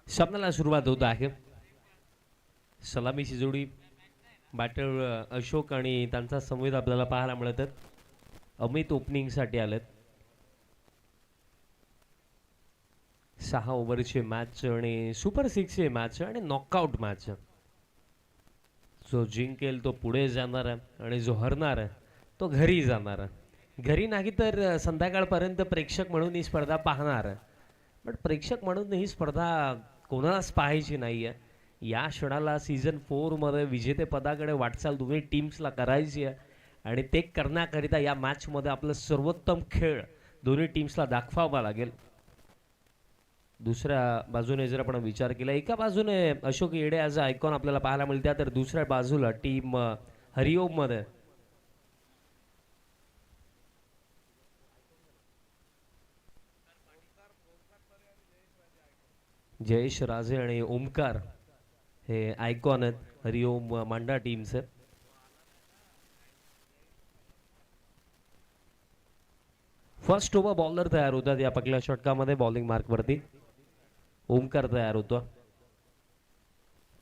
सामन्याला सुरुवात होत आहे. सलामीची जोडी बॅटर अशोक आणि त्यांचा संवेद आपल्याला पाहायला मिळत आहेत. अमित ओपनिंगसाठी आलेत. 6 ओव्हरची मॅच आणि सुपर 6ची मॅच आणि नॉकआउट मॅच. जो जिंकेल तो पुढे जाणार आहे आणि जो हरणार आहे तो घरी जाणार आहे. घरी नाही तर संध्याकाळपर्यंत प्रेक्षक म्हणून ही स्पर्धा पाहणार आहे. पण प्रेक्षक म्हणून ही स्पर्धा कोणालाच पाहायची नाही आहे. या क्षणाला सीझन 4 मध्ये विजेतेपदाकडे वाटचाल दोन्ही टीम्सला करायची आहे आणि ते करण्याकरिता या मॅचमध्ये आपलं सर्वोत्तम खेळ दोन्ही टीम्सला दाखवावा लागेल. दुसऱ्या बाजूने जर आपण विचार केला, एका बाजूने अशोक येडे ॲज अ आयकॉन आपल्याला पाहायला मिळते, तर दुसऱ्या बाजूला टीम हरिओम मध्ये जयेश राजे आणि ओमकार हे आयकॉन आहेत हरिओम मांडा टीमचे. फर्स्ट ओव्हर बॉलर तयार होतात या पहिल्या षटकामध्ये. बॉलिंग मार्कवरती ओमकार तयार होतो.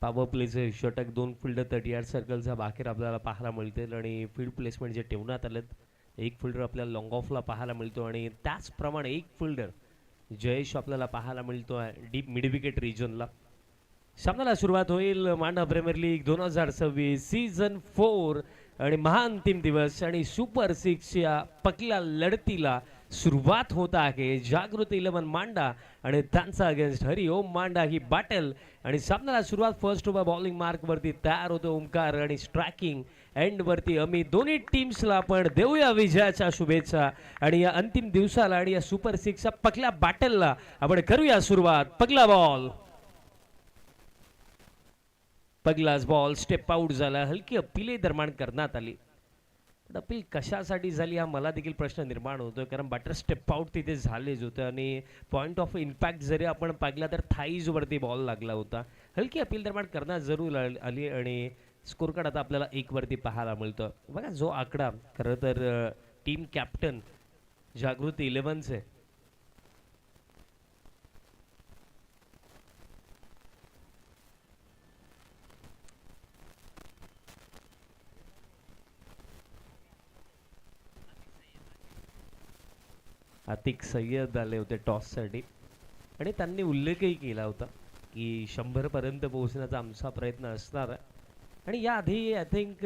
पॉवर प्लेचे षटक 2 फिल्डर 38 सर्कलच्या बाहेर आपल्याला पाहायला मिळतील आणि फील्ड प्लेसमेंट जे ठेवण्यात आलेत, एक फिल्डर आपल्याला लॉंग ऑफला पाहायला मिळतो आणि त्याचप्रमाणे एक फिल्डर जयेश आपल्याला पाहायला मिळतो आहे डीप मिड विकेट रिजनला. सामन्याला सुरुवात होईल. मांडा प्रीमियर लीग 2026 सीझन 4 आणि महाअंतिम दिवस आणि सुपर 6 या पहिल्या लढतीला सुरुवात होत आहे. जागृती 11 मांडा आणि त्यांचा अगेन्स्ट हरिओम मांडा ही बॅटल. आणि सामन्याला सुरुवात फर्स्ट ओव्हर बॉलिंग मार्क वरती तयार होतो ओमकार आणि स्ट्रायकिंग एंड वरती आम्ही दोन्ही टीम्सला आपण देऊया विजयाच्या शुभेच्छा. आणि या अंतिम दिवसाला आणि या सुपर 6 पहिल्या बॅटलला आपण करूया सुरुवात. पहिला बॉल, पहिलाच बॉल स्टेप आउट झाला. हलकी अपील दरम्यान करण्यात आली. पण अपील कशासाठी झाली हा मला देखील प्रश्न निर्माण होतो, कारण बॅटर स्टेप आउट तिथे झालेच होतं आणि पॉईंट ऑफ इम्पॅक्ट जरी आपण पाहिला तर थाईज वरती बॉल लागला होता. हलकी अपील दरम्यान करण्यात जरूर आली आणि स्कोर कार्ड आता आपल्याला 1 वरती पाहायला मिळतं. बघा जो आकडा खरं तर टीम कॅप्टन जागृती 11चे अतिक सय्यद आले होते टॉससाठी आणि त्यांनी उल्लेखही केला होता की 100 पर्यंत पोहोचण्याचा आमचा प्रयत्न असणार आहे. आणि याआधी आय थिंक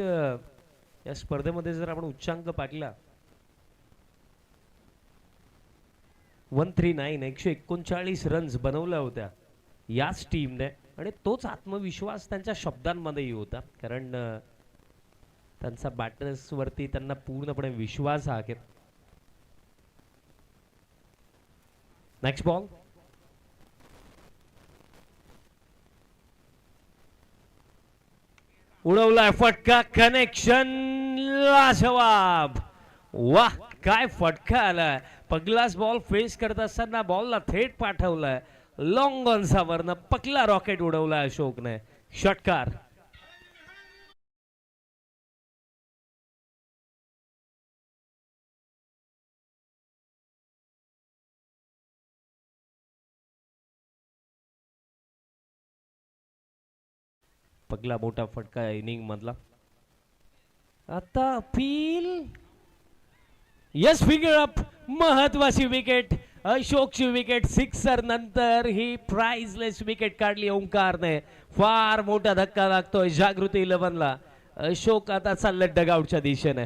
या स्पर्धेमध्ये जर आपण उच्चांक पाहिला 139 रन्स बनवल्या होत्या याच टीमने. आणि तोच आत्मविश्वास त्यांच्या शब्दांमध्येही होता, कारण त्यांचा बॅटर्स वरती त्यांना पूर्णपणे विश्वास आहे. नेक्स्ट बॉल, उडवलाय फटका, कनेक्शन लाजवाब. वाह, काय फटका आलाय. पहिलाच बॉल फेस करत असताना बॉलला थेट पाठवलाय लॉंग ऑनचा वरनं. पहिला रॉकेट उडवलाय अशोकने. षटकार. पहिला मोठा फटका इनिंग मधला. आता अपील, यस, फिगर अप. महत्वाची विकेट, अशोकची विकेट. सिक्सर नंतर ही प्राइजलेस विकेट काढली ओंकारने. फार मोठा धक्का लागतोय जागृती 11ला. अशोक आता चाललं डगआउटच्या दिशेने.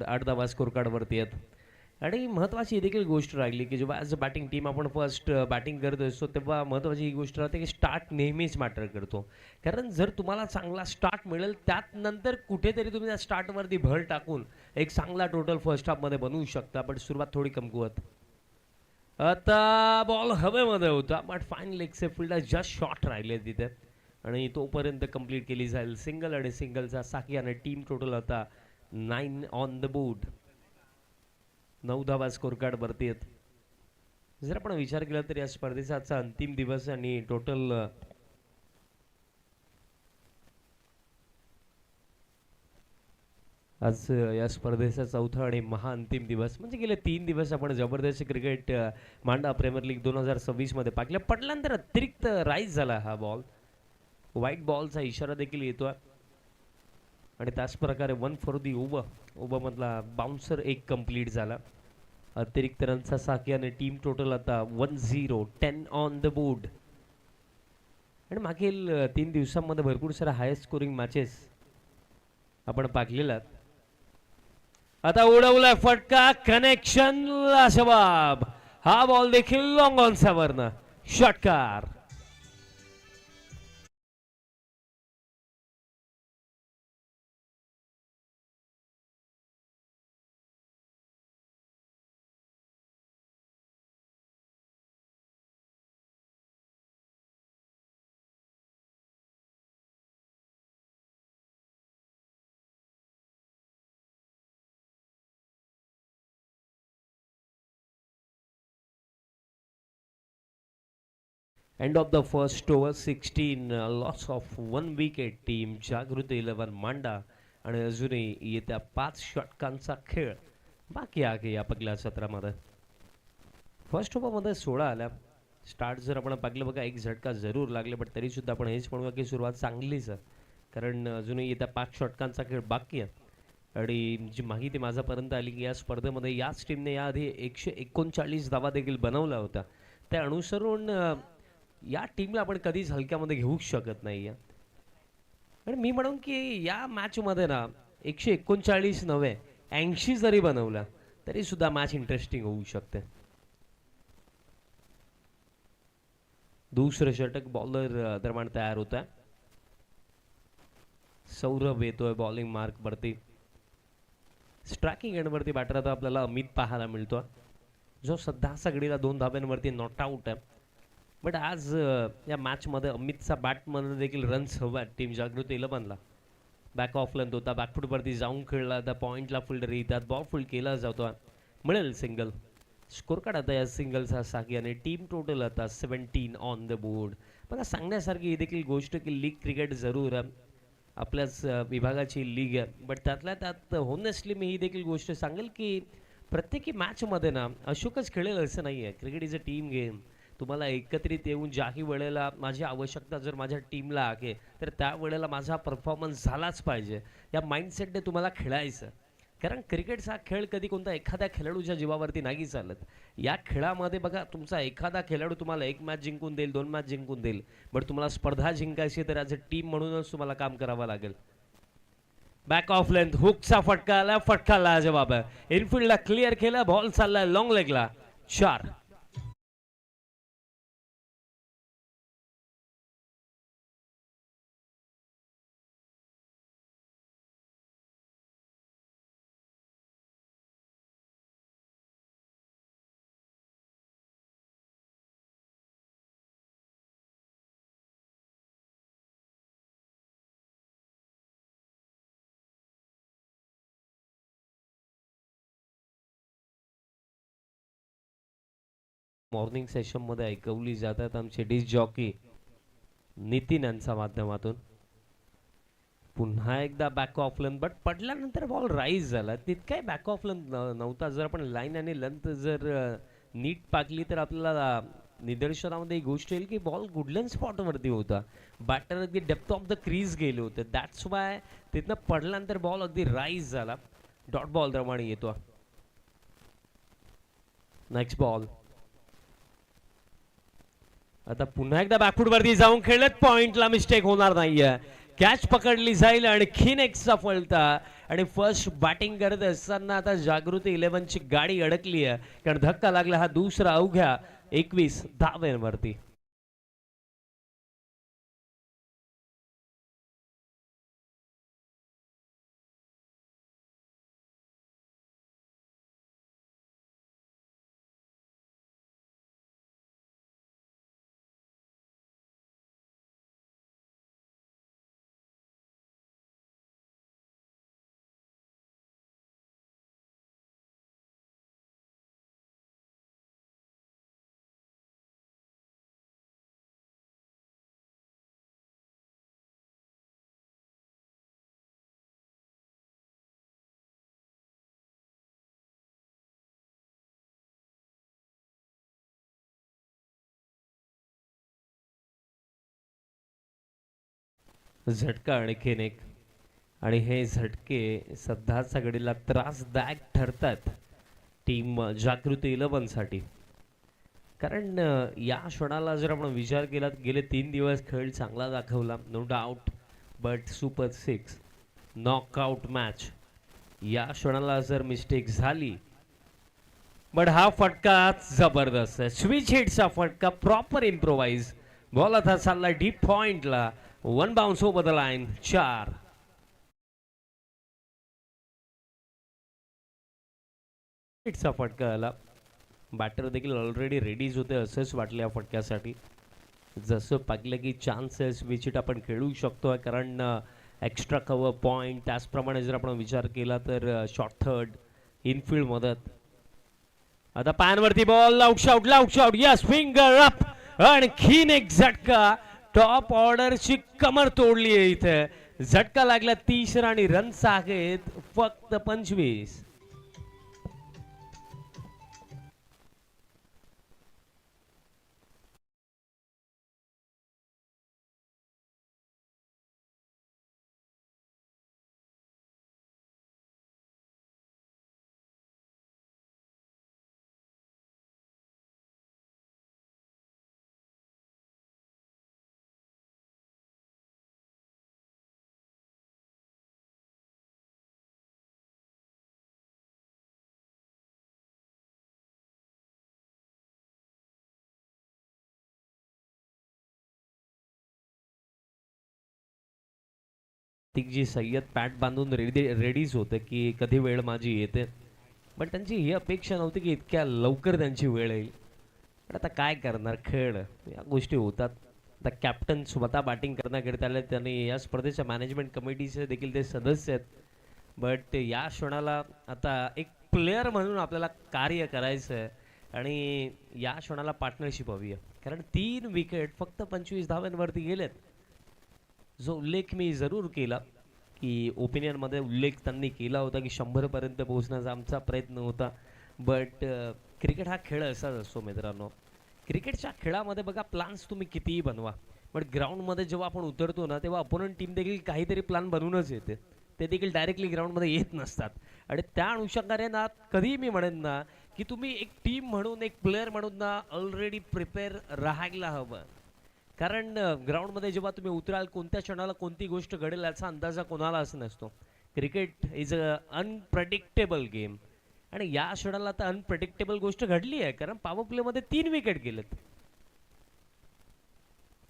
8 धावा स्कोर कार्ड वरती आहेत. आणि महत्त्वाची ही देखील गोष्ट राहिली की जेव्हा ॲज अ बॅटिंग टीम आपण फर्स्ट बॅटिंग करत असतो तेव्हा महत्त्वाची ही गोष्ट राहते की स्टार्ट नेहमीच मॅटर करतो. कारण जर तुम्हाला चांगला स्टार्ट मिळेल त्यात नंतर कुठेतरी तुम्ही त्या स्टार्टवरती भर टाकून एक चांगला टोटल फर्स्ट हाफमध्ये बनवू शकता. पण सुरुवात थोडी कमकुवत. आता बॉल हवेमध्ये होता बट फाईन लेगचे फील्डर जस्ट शॉट राहिले तिथे आणि तोपर्यंत कंप्लीट केली जाईल. सिंगल आणि सिंगलचा साकी आणि टीम टोटल आता 9 ऑन द बोर्ड. 9 धावा स्कोर कार्ड वरती आहेत. जर आपण विचार केला तर या स्पर्धेचा आजचा अंतिम दिवस आणि टोटल आज या स्पर्धेचा चौथा आणि महाअंतिम दिवस म्हणजे गेले 3 दिवस आपण जबरदस्त क्रिकेट मांडा प्रीमियर लीग 2026 मध्ये पाहिलं. पडल्यानंतर अतिरिक्त राईज झाला हा बॉल. व्हाईट बॉलचा इशारा देखील येतोय आणि त्याच प्रकारे 1 फॉर दी ओव्हर मधला बाउन्सर एक कंप्लीट झाला. अतिरिक्त रनचा साकी आणि टीम टोटल आता 1-0 10 ऑन द बोर्ड. आणि मागील 3 दिवसांमध्ये भरपूर साऱ्या हायेस्ट स्कोरिंग मॅचेस आपण पाहिलेल्या. आता उडवलाय फटका कनेक्शन लाजवाब. हा बॉल देखील लॉंग ऑन सावरनं षटकार. End of the first over 16 loss of 1 wicket team Jagruti 11 मांडा आणि अजूनही येत्या 5 षटकांचा खेळ बाकी आहे या पहिल्या सत्रामध्ये. फर्स्ट ओव्हरमध्ये 16 आल्या. स्टार्ट जर आपण पाहिलं बघा एक झटका जरूर लागले बट तरी सुद्धा आपण हेच म्हणूया की सुरुवात चांगलीच आहे कारण अजूनही येत्या 5 षटकांचा खेळ बाकी आहे. आणि जी माहिती माझ्यापर्यंत आली की या स्पर्धेमध्ये याच टीमने याआधी 139 धावा देखील बनवल्या होत्या. त्या अनुसरून या टीमला आपण कधीच हलक्यामध्ये घेऊ शकत नाही. आणि मी म्हणून की या मॅचमध्ये ना 139 नव्हे 80 जरी बनवला तरी सुद्धा मॅच इंटरेस्टिंग होऊ शकते. दुसरं षटक बॉलर दरम्यान तयार होता. सौरभ येतोय बॉलिंग मार्क वरती. स्ट्रायकिंग एंडवरती बॅटर आता आपल्याला अमित पाहायला मिळतो जो सध्या सगळीला 2 धाब्यांवरती नॉट आउट आहे. बट आज या मॅचमध्ये अमितचा बॅटमध्ये देखील रन्स हवा टीम जागृती 11ला. बॅक ऑफ लेंथ होता बॅकफूटवरती जाऊन खेळला त्या पॉईंटला फिल्डर येतात बॉल फुल केला जातो मिळेल सिंगल. स्कोर कार्ड आता या सिंगलचा साकी आणि टीम टोटल आता 17 ऑन द बोर्ड. बघा सांगण्यासारखी ही देखील गोष्ट की लीग क्रिकेट जरूर आपल्याच विभागाची लीग आहे बट त्यातल्या त्यात होनेस्टली मी ही देखील गोष्ट सांगेल की प्रत्येकी मॅचमध्ये ना अशोकच खेळेल असं नाही आहे. Cricket is a team game. तुम्हाला एकत्रित येऊन ज्याही वेळेला माझी आवश्यकता जर माझ्या टीमला आहे तर त्या वेळेला माझा परफॉर्मन्स झालाच पाहिजे या माइंडसेटने तुम्हाला खेळायचं. कारण क्रिकेटचा खेळ कधी कोणता एखाद्या खेळाडूच्या जीवावरती नाही चालत. या खेळामध्ये बघा तुमचा एखादा खेळाडू तुम्हाला 1 मॅच जिंकून देईल 2 मॅच जिंकून देईल बट तुम्हाला स्पर्धा जिंकायची तर ॲज अ टीम म्हणूनच तुम्हाला काम करावं लागेल. बॅक ऑफ लेंथ हुकचा फटका आला. फटका लाजवाब आहे. इनफिल्डला क्लिअर केला. बॉल चाललाय लॉंग लेगला 4. मॉर्निंग सेशनमध्ये ऐकवली जातात आमचे डिस्क जॉकी नितीन यांच्या माध्यमातून. पुन्हा एकदा बॅक ऑफ लेंथ बट पडल्यानंतर बॉल राईज झाला. तितकाही बॅक ऑफ लेंथ नव्हता. जर आपण लाईन आणि लेंथ जर नीट पाकली तर आपल्याला निदर्शनामध्ये ही गोष्ट येईल की बॉल गुडलँड स्पॉटवरती होता. बॅटर अगदी डेप्थ ऑफ द क्रीज गेले होते. दॅट्स वाय तिथनं पडल्यानंतर बॉल अगदी राईज झाला. डॉट बॉल प्रमाणे येतो. Next ball. आता पुन्हा एकदा बॅकफूट वरती जाऊन खेळलेत. पॉइंटला मिस्टेक होणार नाहीये. कॅच पकडली जाईल आणखीन एक सफलता आणि फर्स्ट बॅटिंग करत असताना आता जागृती 11 ची गाडी अडकली आहे कारण धक्का लागला हा दुसरा अवघ्या 21 धाव्यांवरती. झटका आणखीन एक आणि हे झटके सध्याच्या घडीला त्रासदायक ठरतात टीम जागृती 11 साठी. कारण या क्षणाला जर आपण विचार केला गेले 3 दिवस खेळ चांगला दाखवला no doubt, but super 6 knockout match या क्षणाला जर मिस्टेक झाली, बट हा फटका जबरदस्त आहे. स्विच हिटचा फटका प्रॉपर इम्प्रोवाइज बॉल आता चालला डीप पॉइंटला, one bounce over the line 4. हिटचा फटका आला, बॅटर देखील ऑलरेडी रेडीज होते असंच वाटलं या फटक्यासाठी. जसं पाहिलं की चान्सेस विचिट आपण खेळू शकतो कारण एक्स्ट्रा कव्हर पॉईंट, त्याचप्रमाणे जर आपण विचार केला तर शॉर्ट थर्ड इनफिल्ड मदत. आता पॅनवरती बॉल लाऊट यस फिंगर अप, आणखीन एक झटका. टॉप ऑर्डरची कमर तोडली आहे इथे. झटका लागला 30 आणि रन्स आहेत फक्त 25. जी सय्यद पॅट बांधून रेडीच होते की कधी वेळ माझी येते, पण त्यांची ही अपेक्षा नव्हती की इतक्या लवकर त्यांची वेळ येईल. पण आता काय करणार, खेळ या गोष्टी होतात. आता कॅप्टन स्वतः बॅटिंग करण्याकरिता आले, त्यांनी या स्पर्धेच्या मॅनेजमेंट कमिटीचे देखील ते सदस्य आहेत. बट या क्षणाला आता एक प्लेअर म्हणून आपल्याला कार्य करायचं आहे आणि या क्षणाला पार्टनरशिप हवी आहे कारण 3 विकेट फक्त 25 धाव्यांवरती गेलेत. जो उल्लेख मी जरूर केला की ओपिनियनमध्ये उल्लेख त्यांनी केला होता की 100 पर्यंत पोहोचण्याचा आमचा प्रयत्न होता. बट क्रिकेट हा खेळ असाच असतो मित्रांनो. क्रिकेटच्या खेळामध्ये बघा प्लान्स तुम्ही कितीही बनवा, बट ग्राउंडमध्ये जेव्हा आपण उतरतो ना तेव्हा अपोनंट टीम देखील काहीतरी प्लॅन बनवूनच येते. ते देखील डायरेक्टली ग्राउंडमध्ये येत नसतात आणि त्या अनुषंगाने ना कधीही मी म्हणेन ना की तुम्ही एक टीम म्हणून, एक प्लेअर म्हणून ना ऑलरेडी प्रिपेअर राहायला हवं. कारण ग्राउंडमध्ये जेव्हा तुम्ही उतराल कोणत्या क्षणाला कोणती गोष्ट घडेल याचा अंदाजा कोणालाच नसतो. Cricket is a unpredictable game आणि या क्षणाला आता अनप्रेडिक्टेबल गोष्ट घडली आहे कारण पॉवर प्लेमध्ये 3 विकेट गेलेत.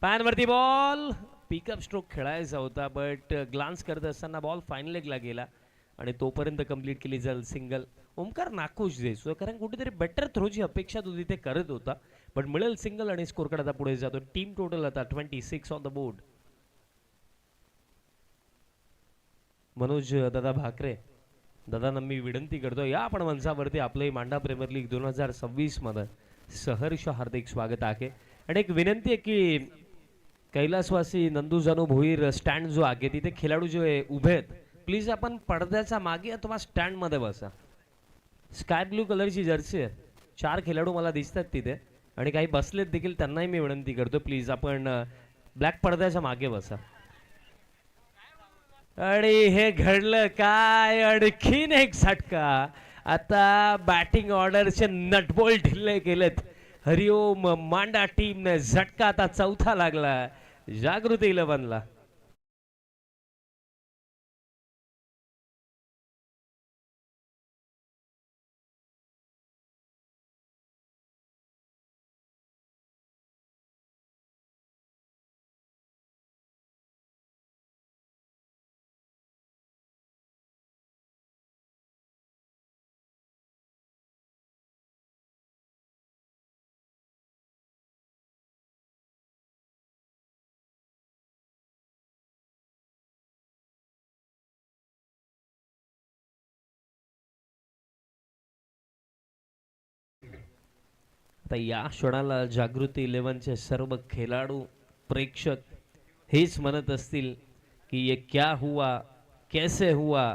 पॅनवरती बॉल पिकअप स्ट्रोक खेळायचा होता, बट ग्लान्स करत असताना बॉल फाईन लेगला गेला आणि तोपर्यंत कंप्लीट केली जाईल सिंगल. ओमकार नाखुश दिसतोय कारण कुठेतरी बेटर थ्रोची अपेक्षा तो तिथे करत होता, बट मिळेल सिंगल आणि स्कोर कडे आता पुढे जातो. टीम टोटल आता 26 ऑन द बोर्ड. मनोज दादा भाकरे दादांना मी विनंती करतो या आपण मंचावरती आपले मांडा प्रीमियर लीग 2026 मध्ये सहर्ष हार्दिक स्वागत आहे. आणि एक विनंती आहे की कैलासवासी नंदू जानू भोईर स्टँड जो आहे तिथे खेळाडू जे उभे आहेत प्लीज आपण पडद्याच्या मागे अथवा स्टँड मध्ये बसा. स्काय ब्लू कलरची जर्सी आहे, 4 खेळाडू मला दिसतात तिथे आणि काही बसलेत देखील, त्यांनाही मी विनंती करतो प्लीज आपण ब्लॅक पडद्याच्या मागे बसा. आणि हे घडलं काय, आणखीन एक झटका. आता बॅटिंग ऑर्डरचे नटबोल ढिल्ले केलेत हरिओम मांडा टीमने. झटका आता 4था लागला जागृती 11 ला. तर या क्षणाला जागृती 11चे सर्व खेळाडू प्रेक्षक हेच म्हणत असतील की ये क्या हुआ, कैसे हुआ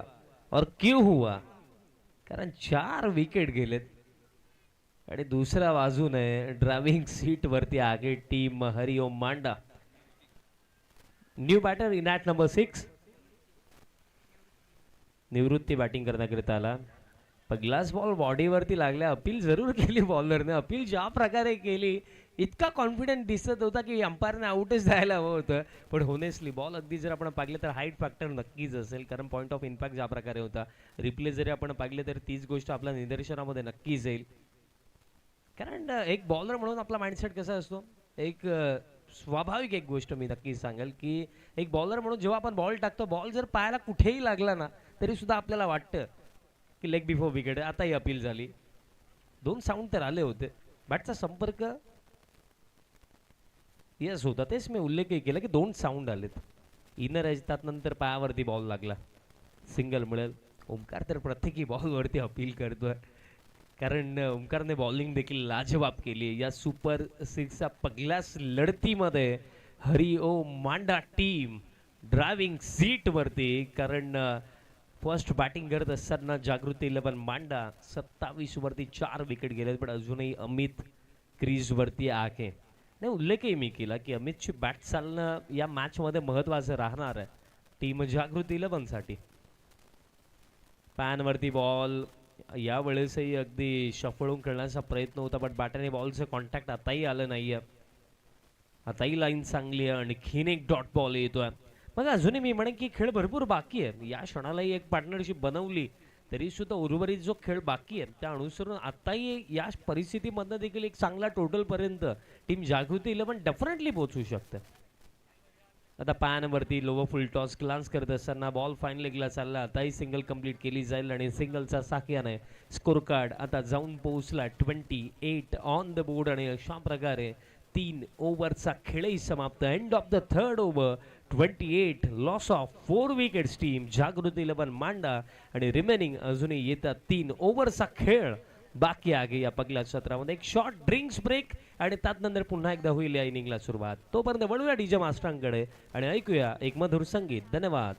और क्यों हुआ. कारण 4 विकेट गेलेत आणि दुसऱ्या बाजूने ड्रायव्हिंग सीट वरती आहे team Hariom Manda. New batter in at number 6. Nivrutti batting करण्याकरिता आला. ग्लास बॉल बॉडीवरती लागल्या. अपील जरूर केली बॉलरने. अपील ज्या प्रकारे केली इतका कॉन्फिडंट दिसत होता की अंपायरने आउटच द्यायला हवं होतं. पण होनेस्टली बॉल अगदी जर आपण पाहिलं तर हाईट फॅक्टर नक्कीच असेल, कारण पॉईंट ऑफ इम्पॅक्ट ज्या प्रकारे होता. रिप्ले जरी आपण पाहिले तर तीच गोष्ट आपल्या निदर्शनामध्ये नक्कीच येईल. कारण एक बॉलर म्हणून आपला माइंडसेट कसा असतो, एक स्वाभाविक एक गोष्ट मी नक्कीच सांगेल की एक बॉलर म्हणून जेव्हा आपण बॉल टाकतो, बॉल जर पायाला कुठेही लागला ना तरी सुद्धा आपल्याला वाटतं की लेग बिफोर विकेट. आता ही अपील झाली. 2 साऊंड तर आले होते. बॅटचा संपर्क येस होता. तेच मी उल्लेखही केला की 2 साऊंड आलेत. इनर एज नंतर पायावरती बॉल लागला. सिंगल मिळेल. ओमकार तर प्रत्येकी बॉलवरती अपील करतोय, कारण ओमकारने बॉलिंग देखील लाजवाब केली या सुपर 6च्या पहिल्याच लढतीमध्ये. हरिओम मांडा टीम ड्रायव्हिंग सीट वरती, कारण फर्स्ट बॅटिंग करत असताना जागृती 11 मांडा 27 वरती 4 विकेट गेले, पण अजूनही अमित क्रीज वरती आहे. नाही, उल्लेखही मी केला की अमितची बॅट चालणं या मॅच मध्ये महत्वाचं राहणार आहे टीम जागृती 11 साठी. पॅन वरती बॉल या वेळेसही अगदी शफळून खेळण्याचा प्रयत्न होता, पण बॅटने बॉलचं कॉन्टॅक्ट आताही आलं नाहीये. आताही लाईन चांगली आहे. आणखीन एक डॉट बॉल येतोय. मग अजूनही मी म्हणेन की खेळ भरपूर बाकी आहे. या क्षणालाही एक पार्टनरशिप बनवली तरी सुद्धा उर्वरित जो खेळ बाकी आहे त्या अनुसरून आताही या परिस्थितीमधनं देखील एक चांगला टोटल पर्यंत टीम जागृती 11 डेफिनेटली पोहोचू शकते. आता पॅनवरती लोवर फुल टॉस ग्लान्स करत असताना बॉल फाईन लेगला चालला. आताही सिंगल कंप्लीट केली जाईल आणि सिंगलचा साकियाने स्कोर कार्ड आता जाऊन पोहोचला 28 ऑन द बोर्ड. आणि अशा प्रकारे 3 ओव्हरचा खेळही समाप्त. End of the third over. 28 loss of 4 wickets team Jagruti 11 मांडा. आणि रिमेनिंग अजूनही येतात 3 ओव्हरचा खेळ बाकी आहे या पहिल्या सत्रामध्ये. एक शॉर्ट ड्रिंक्स ब्रेक आणि त्यानंतर पुन्हा एकदा होईल या इनिंगला सुरुवात. तोपर्यंत वळूया डीजे मास्टरांकडे आणि ऐकूया एक मधुर संगीत. धन्यवाद.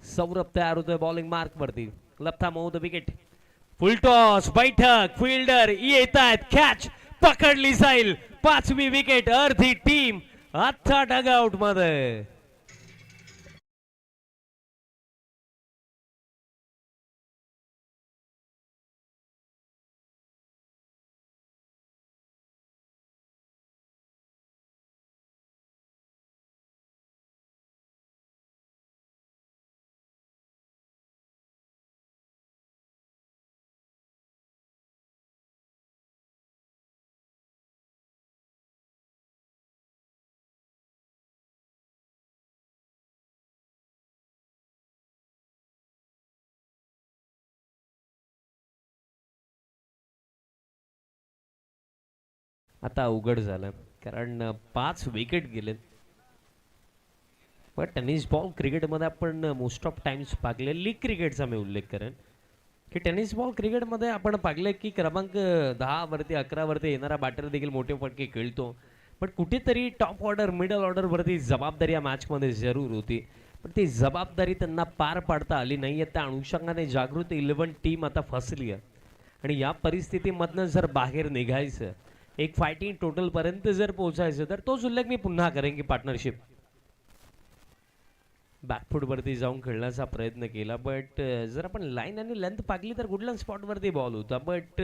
सौरभ तयार होतोय बॉलिंग मार्क वरती. लपथा मोह द विकेट. फुल टॉस बैठक. फिल्डर येत आहेत. कॅच पकडली जाईल. 5वी विकेट. अर्धी टीम आता डगआउट मध्ये. आता अवघड झालं, कारण 5 विकेट गेलेत. पण टेनिस बॉल क्रिकेटमध्ये आपण मोस्ट ऑफ टाइम्स पाहिले, लीग क्रिकेटचा मी उल्लेख करेन की टेनिस बॉल क्रिकेटमध्ये आपण पाहिलं की क्रमांक 10 वरती 11 वरती येणारा बॅटर देखील मोठे फटके खेळतो, पण कुठेतरी टॉप ऑर्डर मिडल ऑर्डर वरती जबाबदारी या मॅचमध्ये जरूर होती, पण ती जबाबदारी त्यांना पार पाडता आली नाही. त्या अनुषंगाने जागृत 11 टीम आता फसली आहे आणि या परिस्थितीमधनं जर बाहेर निघायचं, एक फायटिंग टोटल पर्यंत जर पोहोचायचं, तर तोच उल्लेख मी पुन्हा करेन की पार्टनरशिप बॅकफूटवरती जाऊन खेळण्याचा प्रयत्न केला, बट जर आपण लाईन आणि लेंथ पाहिली तर गुडलंड स्पॉटवरती बॉल होता, बट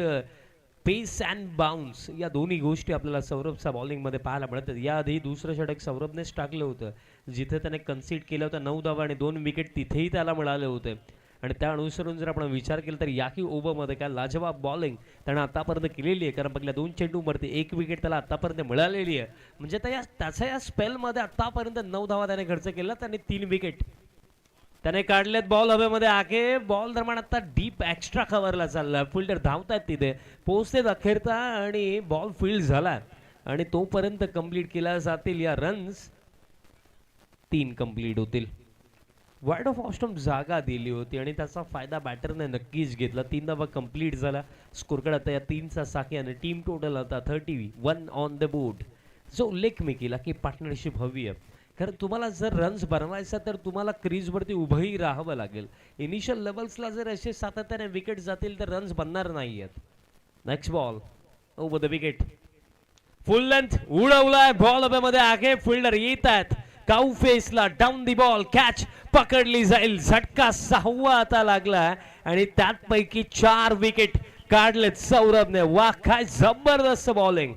पेस अँड बाउन्स या दोन्ही गोष्टी आपल्याला सौरभच्या बॉलिंगमध्ये पाहायला मिळतात. याआधी दुसरं षटक सौरभनेच टाकलं होतं, जिथे त्याने कन्सीड केलं होतं 9 धावा आणि 2 विकेट तिथेही त्याला मिळाले होते. आणि त्या अनुसरून जर आपण विचार केला तर याही ओव्हरमध्ये काय लाजवाब बॉलिंग त्यानं आतापर्यंत केलेली आहे, कारण पहिल्या 2 चेंडूवरती 1 विकेट त्याला आतापर्यंत मिळालेली आहे. म्हणजे त्याच्या या स्पेलमध्ये आतापर्यंत 9 धावा त्याने खर्च केला, त्याने 3 विकेट त्याने काढलेत. बॉल हवेमध्ये आके बॉल दरम्यान आता डीप एक्स्ट्रा कव्हरला चालला, फिल्डर धावतात तिथे, पोहोचतेत अखेरता आणि बॉल फील्ड झाला आणि तोपर्यंत कंप्लीट केल्या जातील या रन्स, 3 कंप्लीट होतील. वाईड ऑफ ऑस्टम जागा दिली होती आणि त्याचा फायदा बॅटरने नक्कीच घेतला. 3 धावा कंप्लीट झाला, स्कोरकडे आता या 3चा साखी आणि टीम टोटल आता 31 ऑन द बोर्ड. जो उल्लेख मी केला की पार्टनरशिप हवी आहे, कारण तुम्हाला जर रन्स बनवायचा तर तुम्हाला क्रीजवरती उभंही राहावं लागेल. इनिशियल लेवल्सला जर असे सातत्याने विकेट जातील तर रन्स बनणार नाही आहेत. Next ball over the wicket, full length उडवलाय, बॉल हवेमध्ये आगे, फिल्डर येत आहेत काऊ फेसला, डाऊन दी बॉल, कॅच पकडली जाईल. झटका 6वा आता लागला आणि त्यापैकी 4 विकेट काढलेत सौरभने. वा, काय जबरदस्त बॉलिंग.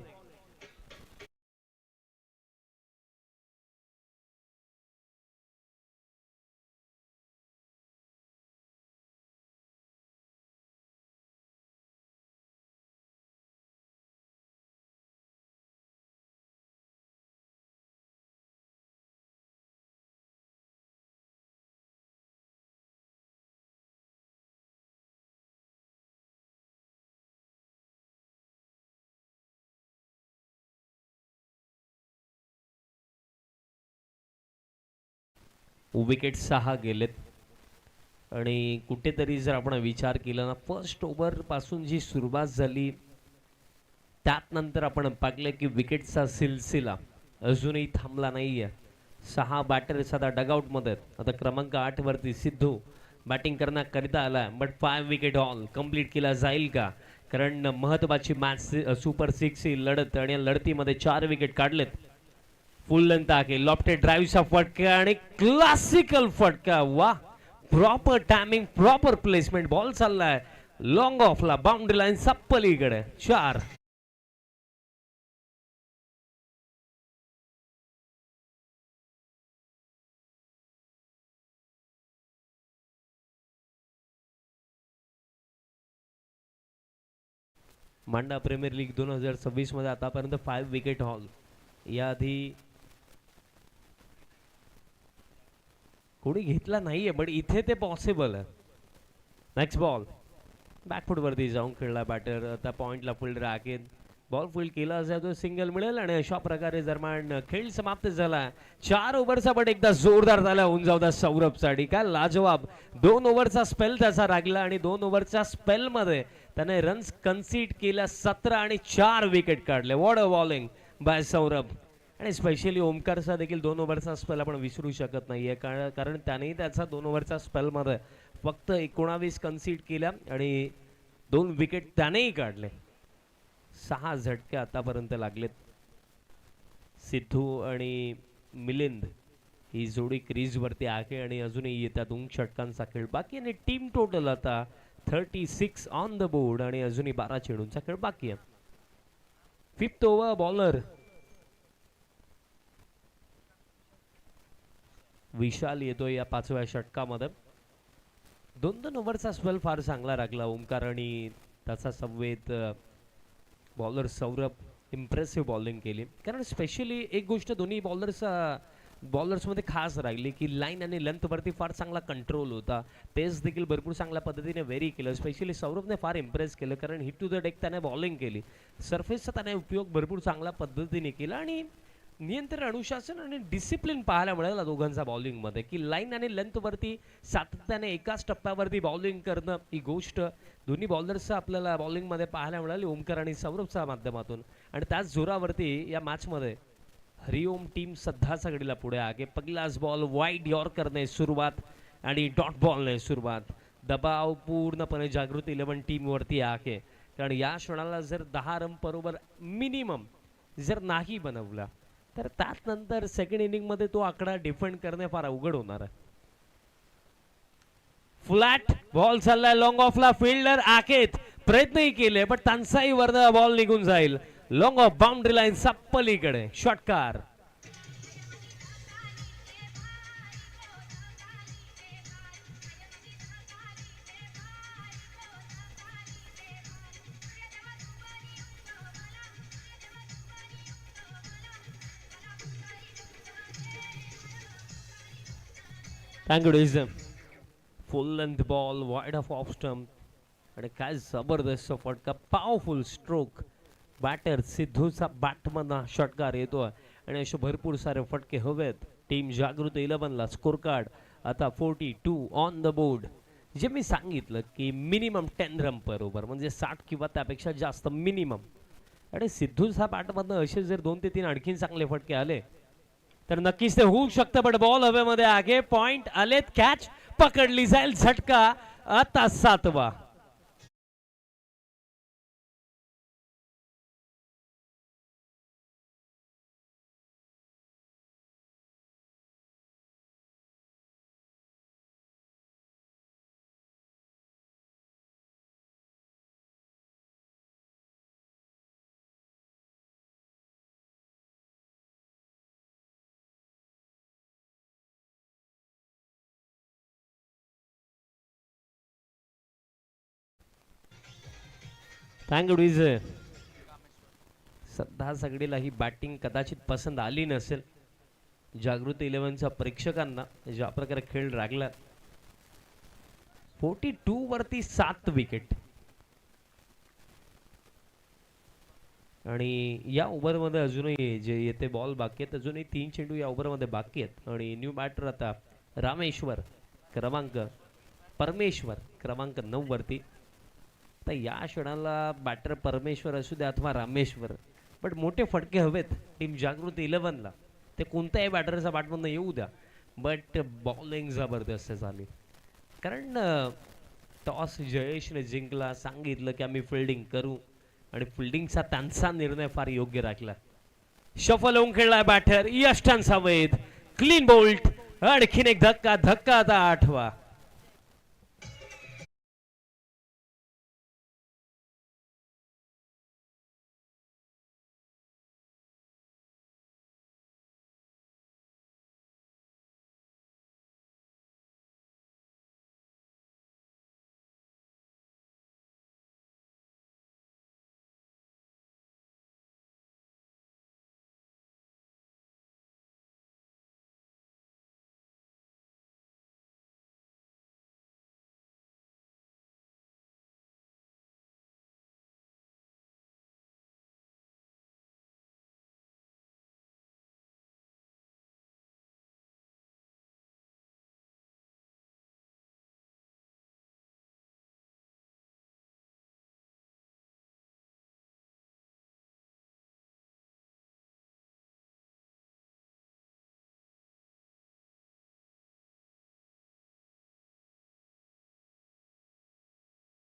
विकेट 6 गेलेत आणि कुठेतरी जर आपण विचार केला ना, फर्स्ट ओव्हर पासून जी सुरुवात झाली त्यात नंतर आपण पाहिलं की विकेटचा सिलसिला अजूनही थांबला नाहीये. 6 बॅटर सध्या डगआउट मध्ये. आता क्रमांक 8 वरती सिद्धू बॅटिंग करण्याकरिता आला, बट 5 विकेट हॉल कंप्लीट केला जाईल का, कारण महत्वाची मॅच सुपर 6 ही लढत आणि या लढतीमध्ये 4 विकेट काढलेत. फुल लेंथ आहे, लॉफ्टेड ड्राईव्हचा फटका आणि क्लासिकल फटका. वा, proper timing, proper placement, ball चाललाय लॉंग ऑफला, बाउंड्री लाईन सप्पलीकडे. 4. मांडा प्रीमियर लीग 2026 मध्ये आतापर्यंत 5 विकेट हॉल. याआधी कोणी घेतला नाहीये, बट इथे ते पॉसिबल आहे. नेक्स्ट बॉल बॅकफूट वरती जाऊन खेळला बॅटर. आता पॉइंटला फिल्डर आकेन, बॉल फील्ड केला असेल तो सिंगल मिळेल आणि अशा प्रकारे दरम्यान खेळ समाप्त झाला. 4 ओव्हरचा बट एकदा जोरदार झाला होऊन जाऊ द्या सौरभसाठी. काय लाजवाब 2 ओव्हरचा स्पेल त्याचा लागला आणि 2 ओव्हरच्या स्पेल मध्ये त्याने रन्स कन्सीड केल्या 17 आणि 4 विकेट काढले. What a bowling bye Saurabh. आणि स्पेशली ओमकारचा देखील 2 ओव्हरचा स्पेल आपण विसरू शकत नाहीये, कारण त्यानेही त्याचा 2 ओव्हरच्या स्पेल मध्ये फक्त 19 कन्सीड केल्या आणि 2 विकेट त्यानेही काढले. 6 झटके आतापर्यंत लागलेत. सिद्धू आणि मिलिंद ही जोडी क्रीज वरती आहे आणि अजूनही येत्या 2 षटकांचा खेळ बाकी आणि टीम टोटल आता 36 ऑन द बोर्ड आणि अजूनही 12 चेंडूंचा खेळ बाकी आहे. 5th ओव्हर बॉलर विशाल येतोय या 5व्या षटकामध्ये. 2 ओव्हरचा स्पेल फार चांगला लागला ओमकार आणि त्याचा संवेद बॉलर सौरभ इम्प्रेसिव्ह बॉलिंग केली, कारण स्पेशली एक गोष्ट दोन्ही बॉलर्सचा बॉलर्समध्ये खास राहिली की लाईन आणि लेंथवरती फार चांगला कंट्रोल होता. पेस देखील भरपूर चांगल्या पद्धतीने व्हेरी केलं. स्पेशली सौरभने फार इम्प्रेस केलं, कारण हिट टू द डेक त्याने बॉलिंग केली. सरफेसचा त्याने उपयोग भरपूर चांगल्या पद्धतीने केला आणि नियंत्रण, अनुशासन आणि डिसिप्लिन पाहायला मिळाला दोघांचा बॉलिंगमध्ये, की लाईन आणि लेंथवरती सातत्याने एकाच टप्प्यावरती बॉलिंग करणं, ही गोष्ट दोन्ही बॉलर्सचं आपल्याला बॉलिंगमध्ये पाहायला मिळाली, ओमकार आणि सौरभच्या माध्यमातून. आणि त्याच जोरावरती या मॅचमध्ये हरिओम टीम सध्या सगळीला पुढे आगे. पहिलाच बॉल वाईड यॉर्करने सुरुवात आणि डॉट बॉलने सुरुवात. दबाव पूर्णपणे जागृत 11 टीमवरती आहे, कारण या क्षणाला जर 10 रन बरोबर मिनिमम जर नाही बनवला तर त्यानंतर सेकंड इनिंगमध्ये तो आकडा डिफेंड करणे फार अवघड होणार आहे. फ्लॅट बॉल चाललाय लॉंग ऑफला, फिल्डर आकेत प्रयत्नही केले पण त्यांचाही वरनं बॉल निघून जाईल लॉंग ऑफ बाउंड्री लाईन पलीकडे. षटकार. थँक्यू डिझम. Full length ball wide off stump आणि काय जबरदस्त फटका, पॉवरफुल स्ट्रोक. बॅटर सिद्धूचा बॅटमधला षटकार येतो आणि असे भरपूर सारे फटके हवेत. टीम जागृत 11ला स्कोर कार्ड आता 42 ऑन द बोर्ड. जे मी सांगितलं की मिनिमम 10 रन बरोबर, म्हणजे 60 किंवा त्यापेक्षा जास्त मिनिमम. आणि सिद्धूचा बॅटमधनं असे जर 2 ते 3 आणखीन चांगले फटके आले तर नक्कीच ते होऊ शकतं. पण बॉल हवेमध्ये आगे, पॉइंट आलेत, कॅच पकडली जाईल. झटका आता 7वा. थँक्यू विजय. सध्या सगळीला ही बॅटिंग कदाचित पसंत आली नसेल जागृत 11च्या प्रेक्षकांना, ज्या प्रकारे खेळ लागला. 42 वरती 7 विकेट आणि या ओव्हरमध्ये अजूनही जे येते बॉल बाकी आहेत, अजूनही 3 चेंडू या ओव्हरमध्ये बाकी आहेत. आणि न्यू बॅटर आता परमेश्वर क्रमांक 9 वरती. तर या क्षणाला बॅटर परमेश्वर असू द्या अथवा रामेश्वर, बट मोठे फटके हवेत टीम जागृत 11ला. ते कोणत्याही बॅटरचा बॅटमधनं येऊ द्या, बट बॉलिंग जबरदस्त झाली. कारण टॉस जयेशने जिंकला, सांगितलं की आम्ही फिल्डिंग करू आणि फिल्डिंगचा त्यांचा निर्णय फार योग्य राखला. शफल होऊन खेळलाय बॅटर, यष्टांचा वेध, क्लीन बोल्ट. आणखीन एक धक्का आता 8वा.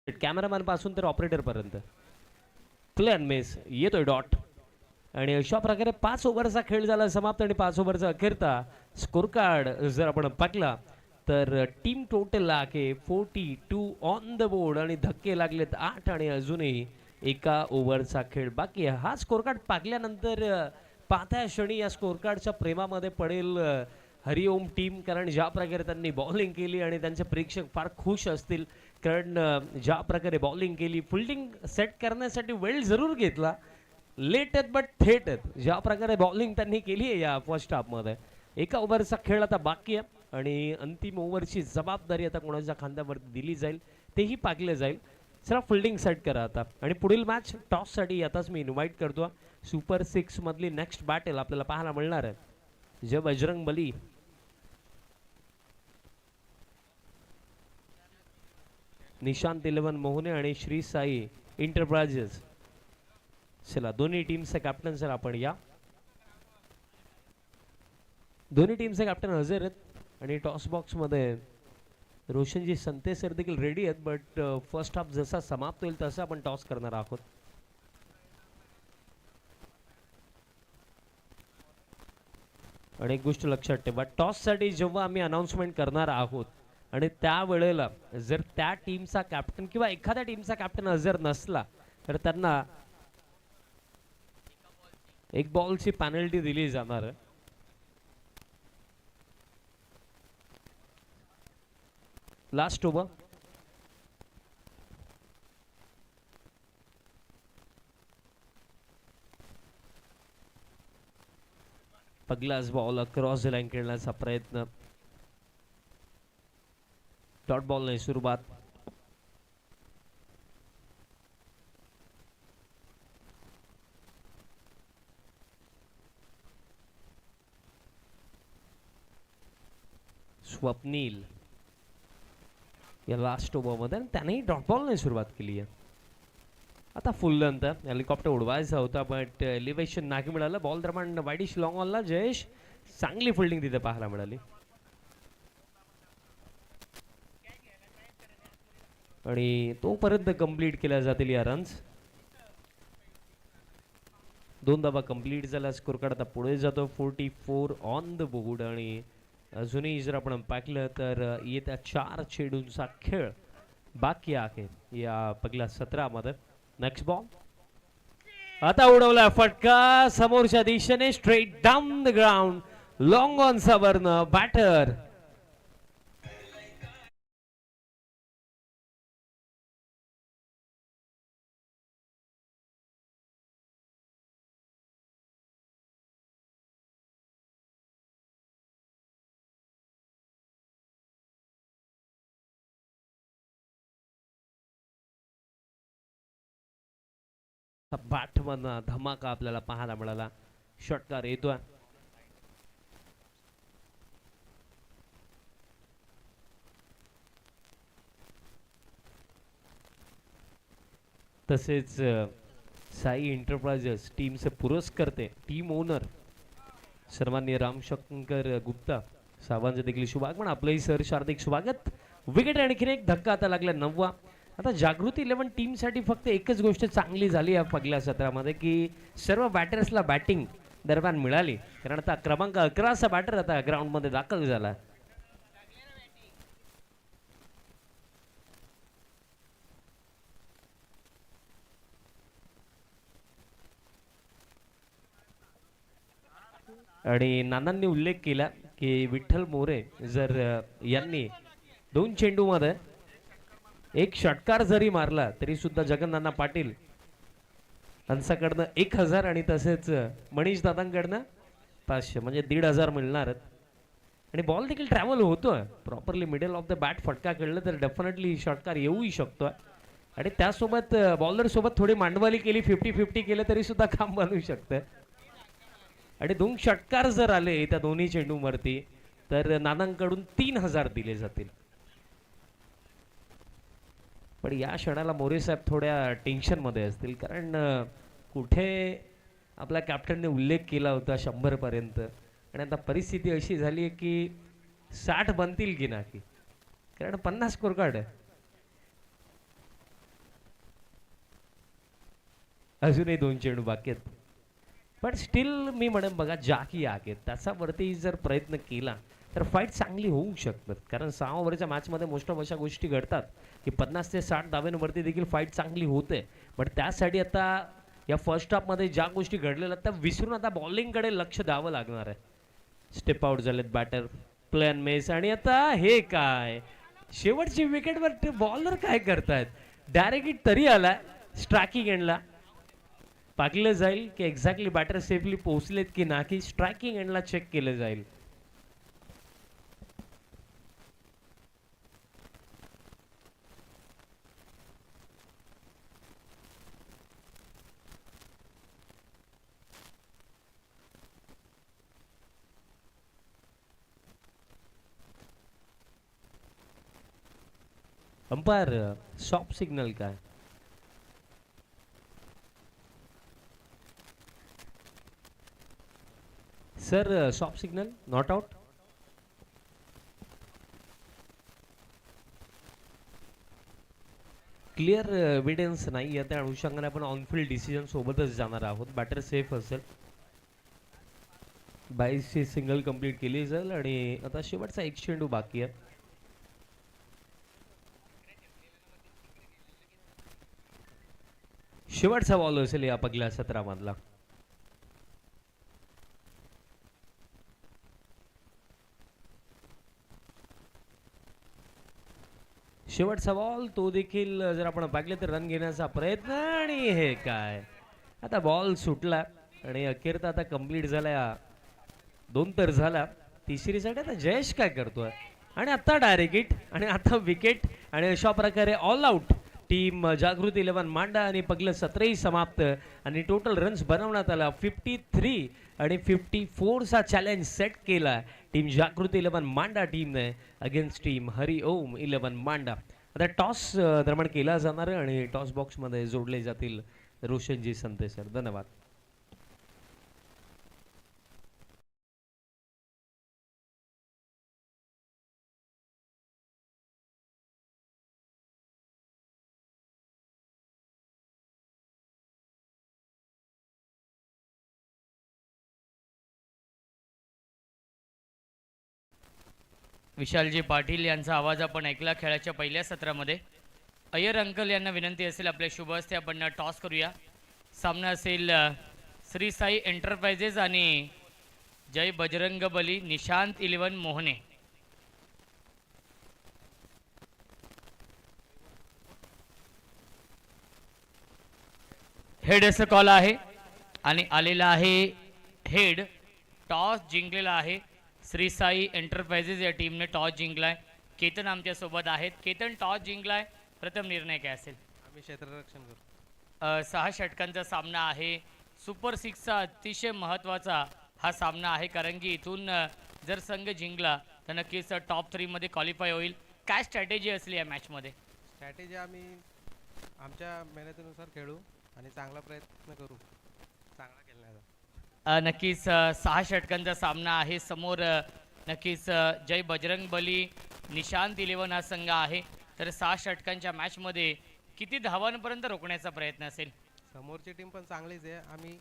कॅमेरामॅन पासून तर ऑपरेटर पर्यंत क्लिअर मेस येतोय डॉट. आणि अशा प्रकारे 5 ओव्हरचा खेळ झाला समाप्त आणि 5 ओव्हरचा अखेरता स्कोर कार्ड जर आपण पाहिला तर टीम टोटल आहे 42 ऑन द बोर्ड आणि धक्के लागलेत 8 आणि अजूनही एका ओव्हरचा खेळ बाकी आहे. हा स्कोर कार्ड पाहिल्यानंतर पाहत्या क्षणी या स्कोर कार्डच्या प्रेमामध्ये पडेल हरिओम टीम, कारण ज्या प्रकारे त्यांनी बॉलिंग केली आणि त्यांचे प्रेक्षक फार खुश असतील, कारण ज्या प्रकारे बॉलिंग केली, फिल्डिंग सेट करण्यासाठी वेळ जरूर घेतला, लेट आहेत बट थेट आहेत. ज्या प्रकारे बॉलिंग त्यांनी केली आहे या फर्स्ट हाफमध्ये, एका ओव्हरचा खेळ आता बाकी आहे आणि अंतिम ओव्हरची जबाबदारी आता कोणाच्या खांद्यावर दिली जाईल तेही पाहिलं जाईल. चला फिल्डिंग सेट करा आता आणि पुढील मॅच टॉससाठी आताच मी इन्व्हाइट करतो. सुपर 6 मधली नेक्स्ट बॅटल आपल्याला पाहायला मिळणार आहे. जे बजरंग बली निशांत 11 मोहने आणि श्री साई इंटरप्राइजेस. चला दोन्ही टीमचे कॅप्टन सर आपण या. दोन्ही टीमचे कॅप्टन हजर आहेत आणि टॉस बॉक्स मध्ये रोशनजी संते सर देखील रेडी आहेत. बट फर्स्ट हाफ जसा समाप्त होईल तसा आपण टॉस करणार आहोत. आणि एक गोष्ट लक्षात ठेवा, टॉस साठी जेव्हा आम्ही अनाउन्समेंट करणार आहोत आणि त्या वेळेला जर त्या टीमचा कॅप्टन किंवा एखाद्या टीमचा कॅप्टन हजर नसला तर त्यांना एक बॉलची पेनल्टी दिली जाणार आहे. लास्ट ओव्हर पहिलाच बॉल क्रॉस लाईन खेळण्याचा प्रयत्न. डॉट बॉल नाही सुरुवात. स्वप्नील या लास्ट ओव्हर मध्ये त्यानेही डॉट बॉल नाही सुरुवात केली आहे. आता फुल लेंथ हेलिकॉप्टर उडवायचा होता बट एलिव्हेशन नाही मिळालं. बॉल दरम्यान वाईडिश लॉंग ऑनला जयेश चांगली फिल्डिंग तिथे पाहायला मिळाली आणि तोपर्यंत कंप्लीट केल्या जातील या रन्स. 2 धावा कंप्लीट झाला. स्कोर कार्ड आता पुढे जातो 44 ऑन द बोर्ड. आणि अजूनही जर आपण पाहिलं तर येत्या 4 चेंडूंचा खेळ बाकी आहे या पहिल्या 17 मध्ये. नेक्स्ट बॉल आता उडवला फटका समोरच्या दिशेने straight down the ground. Long on सावरन बॅटर बॅटमन धमाका आपल्याला पाहायला मिळाला. षटकार येतोय. तसेच साई एंटरप्राइजेस टीमचे पुरस्कर्ते टीम ओनर सन्माननीय रामशंकर गुप्ता साहेबांचे देखील शुभागमन. आपलंही सर हार्दिक स्वागत. विकेट आणखीन एक धक्का आता लागला 9वा. आता जागृती 11 टीम साठी फक्त एकच गोष्ट चांगली झाली या पहिल्या सत्रामध्ये की सर्व बॅटर्सला बॅटिंग दरम्यान मिळाली. कारण आता क्रमांक 11चा बॅटर आता ग्राउंड मध्ये दाखल झाला. आणि नानांनी उल्लेख केला की विठ्ठल मोरे जर यांनी 2 चेंडूमध्ये एक षटकार जरी मारला तरी सुद्धा जगन्नाना पाटील यांच्याकडनं 1000 आणि तसेच मनीष दादांकडनं 500 म्हणजे 1500 मिळणार. आणि बॉल देखील ट्रॅव्हल होतोय properly middle of the bat. फटका खेळलं तर डेफिनेटली षटकार येऊही शकतोय. आणि त्यासोबत बॉलर सोबत थोडी मांडवाली केली 50-50 केलं तरी सुद्धा काम बनवू शकतं. आणि 2 षटकार जर आले त्या दोन्ही चेंडूवरती तर नानांकडून 3000 दिले जातील. पण या क्षणाला मोरे साहेब थोड्या टेन्शन मध्ये असतील कारण कुठे आपल्या कॅप्टनने उल्लेख केला होता 100 पर्यंत आणि आता परिस्थिती अशी झाली आहे की 60 बनतील की नाही. कारण 50 स्कोर कार्ड आहे. अजूनही 2 चेंडू बाकी आहेत. पण स्टील मी म्हणेन बघा जाकी आहेत त्याच्यावरती जर प्रयत्न केला तर फाईट चांगली होऊ शकतात. कारण 6 ओव्हरच्या मॅचमध्ये मोस्ट ऑफ अशा गोष्टी घडतात की 50 ते 60 धाव्यांवरती देखील फाईट चांगली होते. बट त्यासाठी आता या फर्स्ट हाफमध्ये ज्या गोष्टी घडलेल्या त्या विसरून आता बॉलिंगकडे लक्ष द्यावं लागणार आहे. स्टेप आउट झालेत बॅटर प्लेन मेस. आणि आता हे काय शेवटची विकेटवर बॉलर काय करतायत. डायरेक्ट हिट तरी आला स्ट्रायकिंग एंडला. पाहिलं जाईल की एक्झॅक्टली बॅटर सेफली पोहोचलेत की नाही. स्ट्रायकिंग एंडला चेक केलं जाईल. अंपायर शॉप सिग्नल काय? Sir shop signal not out. Clear evidence नाही आहे त्या अनुषंगाने आपण ऑनफिल्ड डिसिजन सोबतच जाणार आहोत. बॅटर सेफ असेल. 22ची सिंगल कंप्लीट केली जाईल आणि आता शेवटचा एक चेंडू बाकी आहे. शेवटचा बॉल असेल या पहिल्या सत्रामधला. शेवटचा बॉल तो देखील जर आपण पाहिलं तर रन घेण्याचा प्रयत्न आणि हे काय आता बॉल सुटला आणि अखेर तर आता कंप्लीट झाला. 2 तर झाला. तिसरीसाठी आता जयेश काय करतोय आणि आता डायरेक्ट हिट आणि आता विकेट आणि अशा प्रकारे ऑल आउट. टीम जागृती 11 मांडा आणि पहिलं सत्रही समाप्त आणि टोटल रन्स बनवण्यात आला 53 आणि 54 चा चॅलेंज सेट केला टीम जागृती 11 मांडा टीमने अगेन्स्ट टीम हरिओम 11 मांडा. आता टॉस दरम्यान केला जाणार आणि टॉस बॉक्स मध्ये जोडले जातील रोशनजी संते सर. धन्यवाद. विशालजी पाटील यांचा आवाज आपण ऐकला खेळाच्या पहिल्या सत्रामध्ये. अय्यर अंकल यांना विनंती असेल आपल्या शुभ हस्ते आपण टॉस करूया. सामना असेल श्री साई एंटरप्राइजेस आणि जय बजरंग बली निशांत 11 मोहने. हेड असं कॉल आहे आणि आलेला आहे हेड. टॉस जिंकलेला आहे श्री साई एंटरप्राइजेस या टीमने टॉस जिंकलाय. केतन आमच्या सोबत आहेत. केतन टॉस जिंकलाय, प्रथम निर्णय काय असेल? आम्ही क्षेत्ररक्षण करू. 6 षटकांचा सामना आहे. सुपर 6चा अतिशय महत्त्वाचा हा सामना आहे कारण की इथून जर संघ जिंकला तर नक्कीच टॉप 3 मध्ये क्वालिफाय होईल. काय स्ट्रॅटेजी असली या मॅचमध्ये? स्ट्रॅटेजी आम्ही आमच्या मेहनतीनुसार खेळू आणि चांगला प्रयत्न करू चांगला खेळण्याचा. नक्कीच 6 षटकांचा सामना आहे समोर. नक्कीच जय बजरंग बली निशांत 11 हा संघ आहे. तर 6 षटकांच्या मॅचमध्ये किती धावांपर्यंत रोखण्याचा प्रयत्न असेल? समोरची टीम पण चांगलीच आहे. आम्ही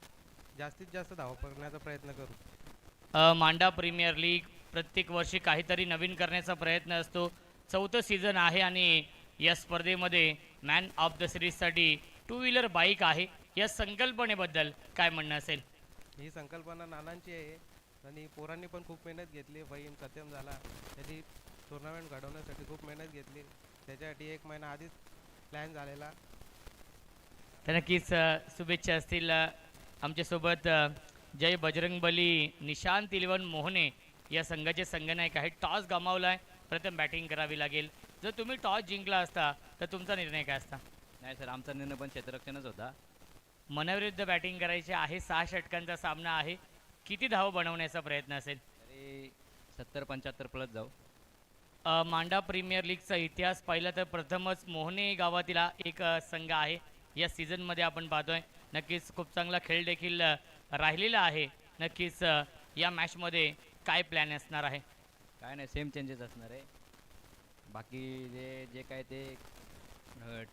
जास्तीत जास्त धावा करण्याचा प्रयत्न करू. मांडा प्रीमियर लीग प्रत्येक वर्षी काहीतरी नवीन करण्याचा प्रयत्न असतो. 4थं सीझन आहे आणि या स्पर्धेमध्ये मॅन ऑफ द सिरीजसाठी 2 व्हीलर बाईक आहे. या संकल्पनेबद्दल काय म्हणणं असेल? ही संकल्पना नानांची आहे आणि पोरांनी पण खूप मेहनत घेतली. फहीम सत्यम झाला, त्यांनी टुर्नामेंट घडवण्यासाठी खूप मेहनत घेतली. त्याच्यासाठी 1 महिना आधीच प्लॅन झालेला. तर नक्कीच शुभेच्छा असतील. आमच्यासोबत जय बजरंग बली निशांत 11 मोहने या संघाचे संघनायक आहेत. टॉस गमावला आहे, प्रथम बॅटिंग करावी लागेल. जर तुम्ही टॉस जिंकला असता तर तुमचा निर्णय काय असता? नाही सर, आमचा निर्णय पण क्षेत्ररक्षणच होता. मनाविरुद्ध बॅटिंग करायची आहे. 6 षटकांचा सामना आहे. किती धाव बनवण्याचा प्रयत्न असेल? तरी 70-75 प्लस जाऊ. मांडा प्रीमियर लीगचा इतिहास पाहिला तर प्रथमच मोहने गावातील एक संघ आहे या सीझनमध्ये आपण पाहतोय. नक्कीच खूप चांगला खेळ देखील राहिलेला आहे. नक्कीच या मॅचमध्ये काय प्लॅन असणार आहे? काय नाही, सेम चेंजेस असणार आहे. बाकी जे जे काय ते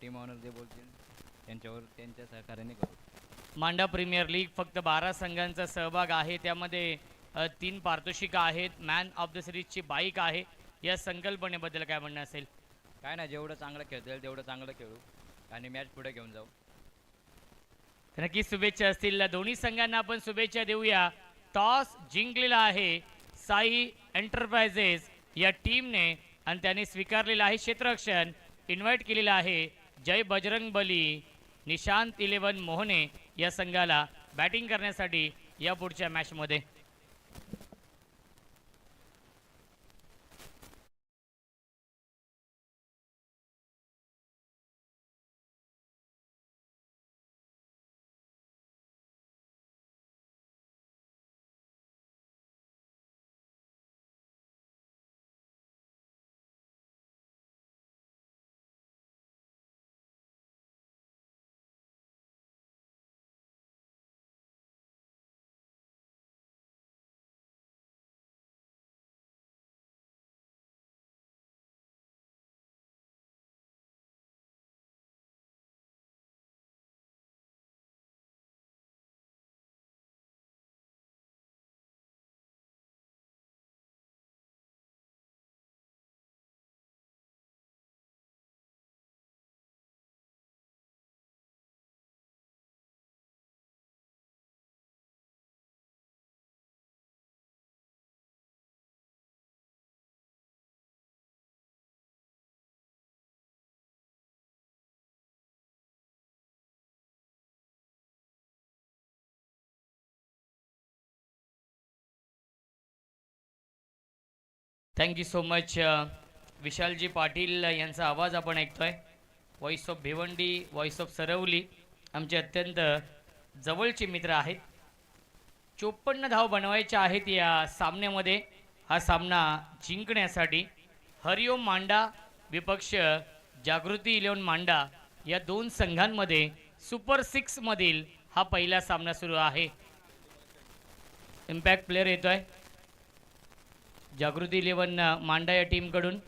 टीम ऑनर जे बोलतील त्यांच्यावर त्यांच्या सहकार्याने करू. मांडा प्रीमियर लीग फक्त 12 संघांचा सहभाग आहे. त्यामध्ये 3 पारितोषिकं आहेत. मॅन ऑफ द सिरीजची बाईक आहे. या संकल्पनेबद्दल काय म्हणणं असेल? काय नाही, जेवढं चांगलं खेळता येईल तेवढं चांगलं खेळू आणि मॅच पुढे घेऊन जाऊ. नक्कीच शुभेच्छा असतील. दोन्ही संघांना आपण शुभेच्छा देऊया. टॉस जिंकलेला आहे साई एंटरप्राइजेस या टीमने आणि त्याने स्वीकारलेलं आहे क्षेत्ररक्षण. इन्व्हाइट केलेलं आहे जय बजरंग बली निशांत 11 मोहने या संघाला बॅटिंग करण्यासाठी या पुढच्या मॅचमध्ये. Thank you so much. Vishal ji Patil यांचा आवाज आपण ऐकतोय. Voice of Bhiwandi, voice of Sarvali, आमचे अत्यंत जवळचे मित्र आहेत. 54 धाव बनवायच्या आहेत या सामन्यामध्ये. हा सामना जिंकण्यासाठी हरिओम मांडा विपक्ष जागृती 11 मांडा या दोन संघांमध्ये सुपर 6 मधील हा पहिला सामना सुरू आहे. इम्पॅक्ट प्लेअर येतोय जागृती 11 मांडा या टीमकडून.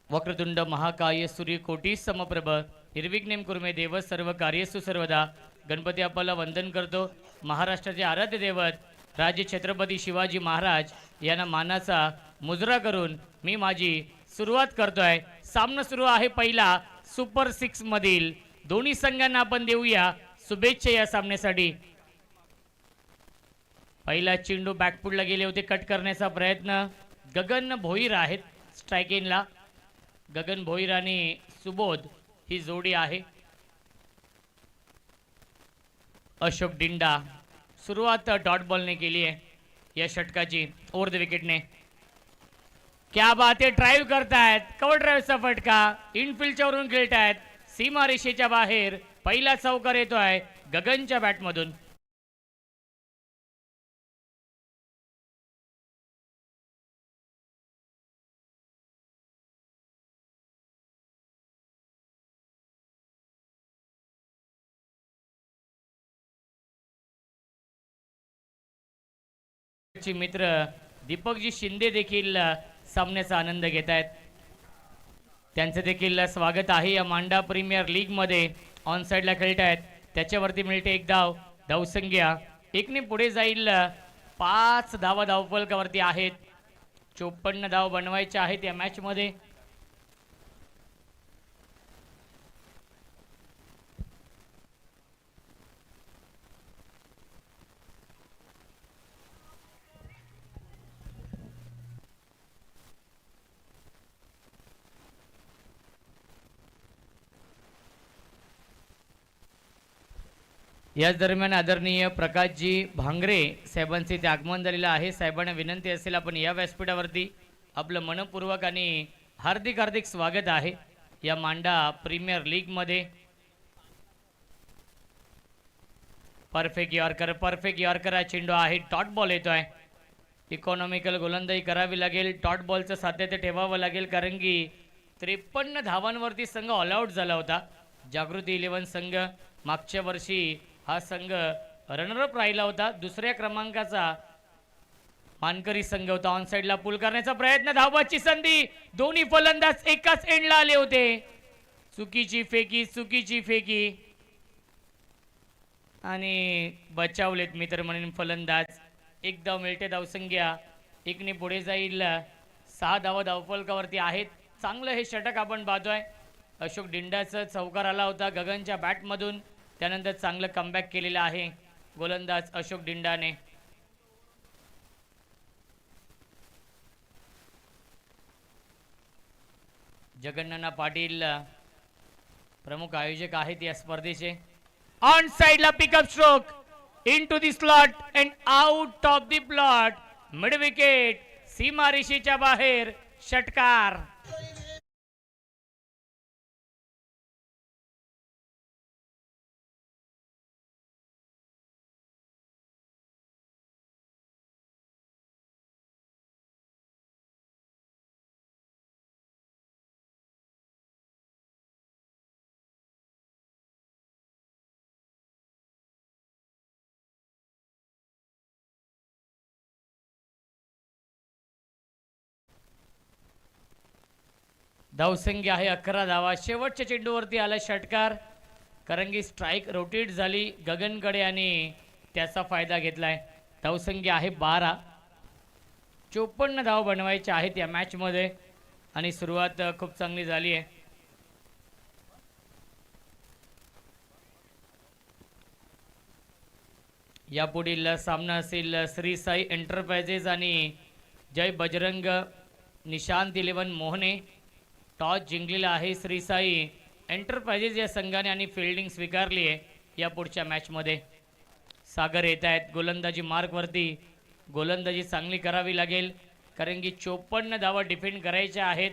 वक्रतुंड महाकाय सूर्यकोटी समप्रभ निर्विघ्नेम कुर्मे देव सर्व कार्यसु सर्वदा. गणपती अप्पाला वंदन करतो. महाराष्ट्राचे आराध्य दैवत राजे छत्रपती शिवाजी महाराज यांना मानाचा मुजरा करून मी माझी सुरुवात करतोय. सामना सुरू आहे पहिला सुपर 6 मधील. दोन्ही संघांना आपण देऊया शुभेच्छा या सामन्यासाठी. पहिला चेंडू बॅकफुटला गेले होते, कट करण्याचा प्रयत्न. गगन भोईर आहेत स्ट्राईक इनला. गगन भोईर आणि सुबोध ही जोडी आहे. अशोक डिंडा सुरुवात डॉट बॉलने केली आहे या षटकाची ओव्हर द विकेटने. क्या बात आहे, ड्राईव्ह करतायत. कव्हर ड्राईव्हचा फटका इनफिल्डच्या वरून खेळतायत. सीमा रेषेच्या बाहेर पहिला चौकार येतोय गगनच्या बॅटमधून. मित्र दीपकजी शिंदे देखील सामन्याचा आनंद घेत आहेत. त्यांचं देखील स्वागत आहे या मांडा प्रीमियर लीग मध्ये. ऑन साइडला खेळत आहेत, त्याच्यावरती मिळते एक धाव. धावसंख्या एकने पुढे जाईल. 5 धावा धावफलकावरती आहेत. 54 धाव बनवायच्या आहेत या मॅच मध्ये. याच दरम्यान आदरणीय प्रकाशजी भांगरे साहेबांचे ते आगमन झालेलं आहे. साहेबांना विनंती असेल आपण या व्यासपीठावरती आपलं मनपूर्वक आणि हार्दिक हार्दिक स्वागत आहे या मांडा प्रीमियर लीग मध्ये. परफेक्ट यॉर्कर हा चेंडू आहे. डॉट बॉल येतोय. इकॉनॉमिकल गोलंदाजी करावी लागेल. डॉट बॉलचं सातत्य ठेवावं लागेल कारण की 53 धावांवरती संघ ऑल आउट झाला होता. जागृती 11 संघ मागच्या वर्षी हा संघ रनरअप राहिला होता. दुसऱ्या क्रमांकाचा मानकरी संघ होता. ऑन साइडला पुल करण्याचा प्रयत्न, धावाची संधी. दोन्ही फलंदाज एकाच एंडला आले होते. चुकीची फेकी आणि बचावलेत मित्र म्हणून फलंदाज. एक धाव मिळते. धावसंख्या एकने पुढे जाईल. 6 धावा धावफलकावरती आहेत. चांगलं हे षटक आपण पाहतोय. अशोक डिंडाचा चौकार आला होता गगनच्या बॅटमधून. त्यानंतर चांगलं कमबॅक केलेलं आहे गोलंदाज अशोक डिंडाने. जगन्नाथ पाटील प्रमुख आयोजक आहेत या स्पर्धेचे. ऑन साइडला pickup stroke into the slot and out of the plot. Mid wicket सीमा रेषेच्या बाहेर षटकार. धावसंख्या आहे 11 धावा. शेवटच्या चेंडूवरती आला षटकार कारण की स्ट्राईक रोटेट झाली गगनकडे आणि त्याचा फायदा घेतलाय. धावसंख्या आहे 12. 54 धाव बनवायच्या आहेत या मॅच मध्ये आणि सुरुवात खूप चांगली झाली आहे. यापुढील सामना असेल श्री साई एंटरप्राइजेस आणि जय बजरंग निशांत 11 मोहने. टॉस जिंकलेला आहे श्री साई एंटरप्राइजेस या संघाने आणि फिल्डिंग स्वीकारली आहे या पुढच्या मॅचमध्ये. सागर येत आहेत गोलंदाजी मार्कवरती. गोलंदाजी चांगली करावी लागेल कारण की 54 धावा डिफेंड करायच्या आहेत.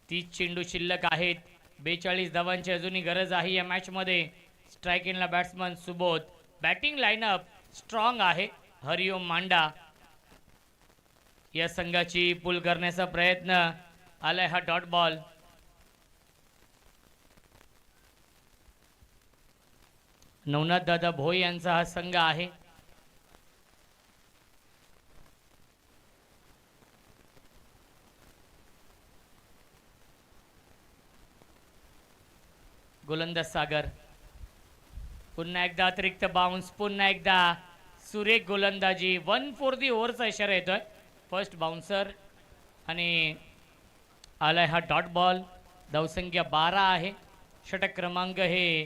30 चेंडू शिल्लक आहेत. 42 धावांची अजूनही गरज आहे या मॅचमध्ये. स्ट्राईक इनला batsman Subodh. Batting lineup strong आहे. हरिओम मांडा या संघाची पुल करण्याचा प्रयत्न. आलाय हा डॉट बॉल. नवनाथ दादा भोई यांचा हा संघ आहे. गोलंदाज सागर. पुन्हा एकदा अतिरिक्त बाउन्स. पुन्हा एकदा सुरेख गोलंदाजी. 1 फॉर दी ओव्हरचा इशारा येतोय. फर्स्ट बाउन्सर आणि आलाय हा डॉट बॉल. धावसंख्या 12 आहे. षटक क्रमांक हे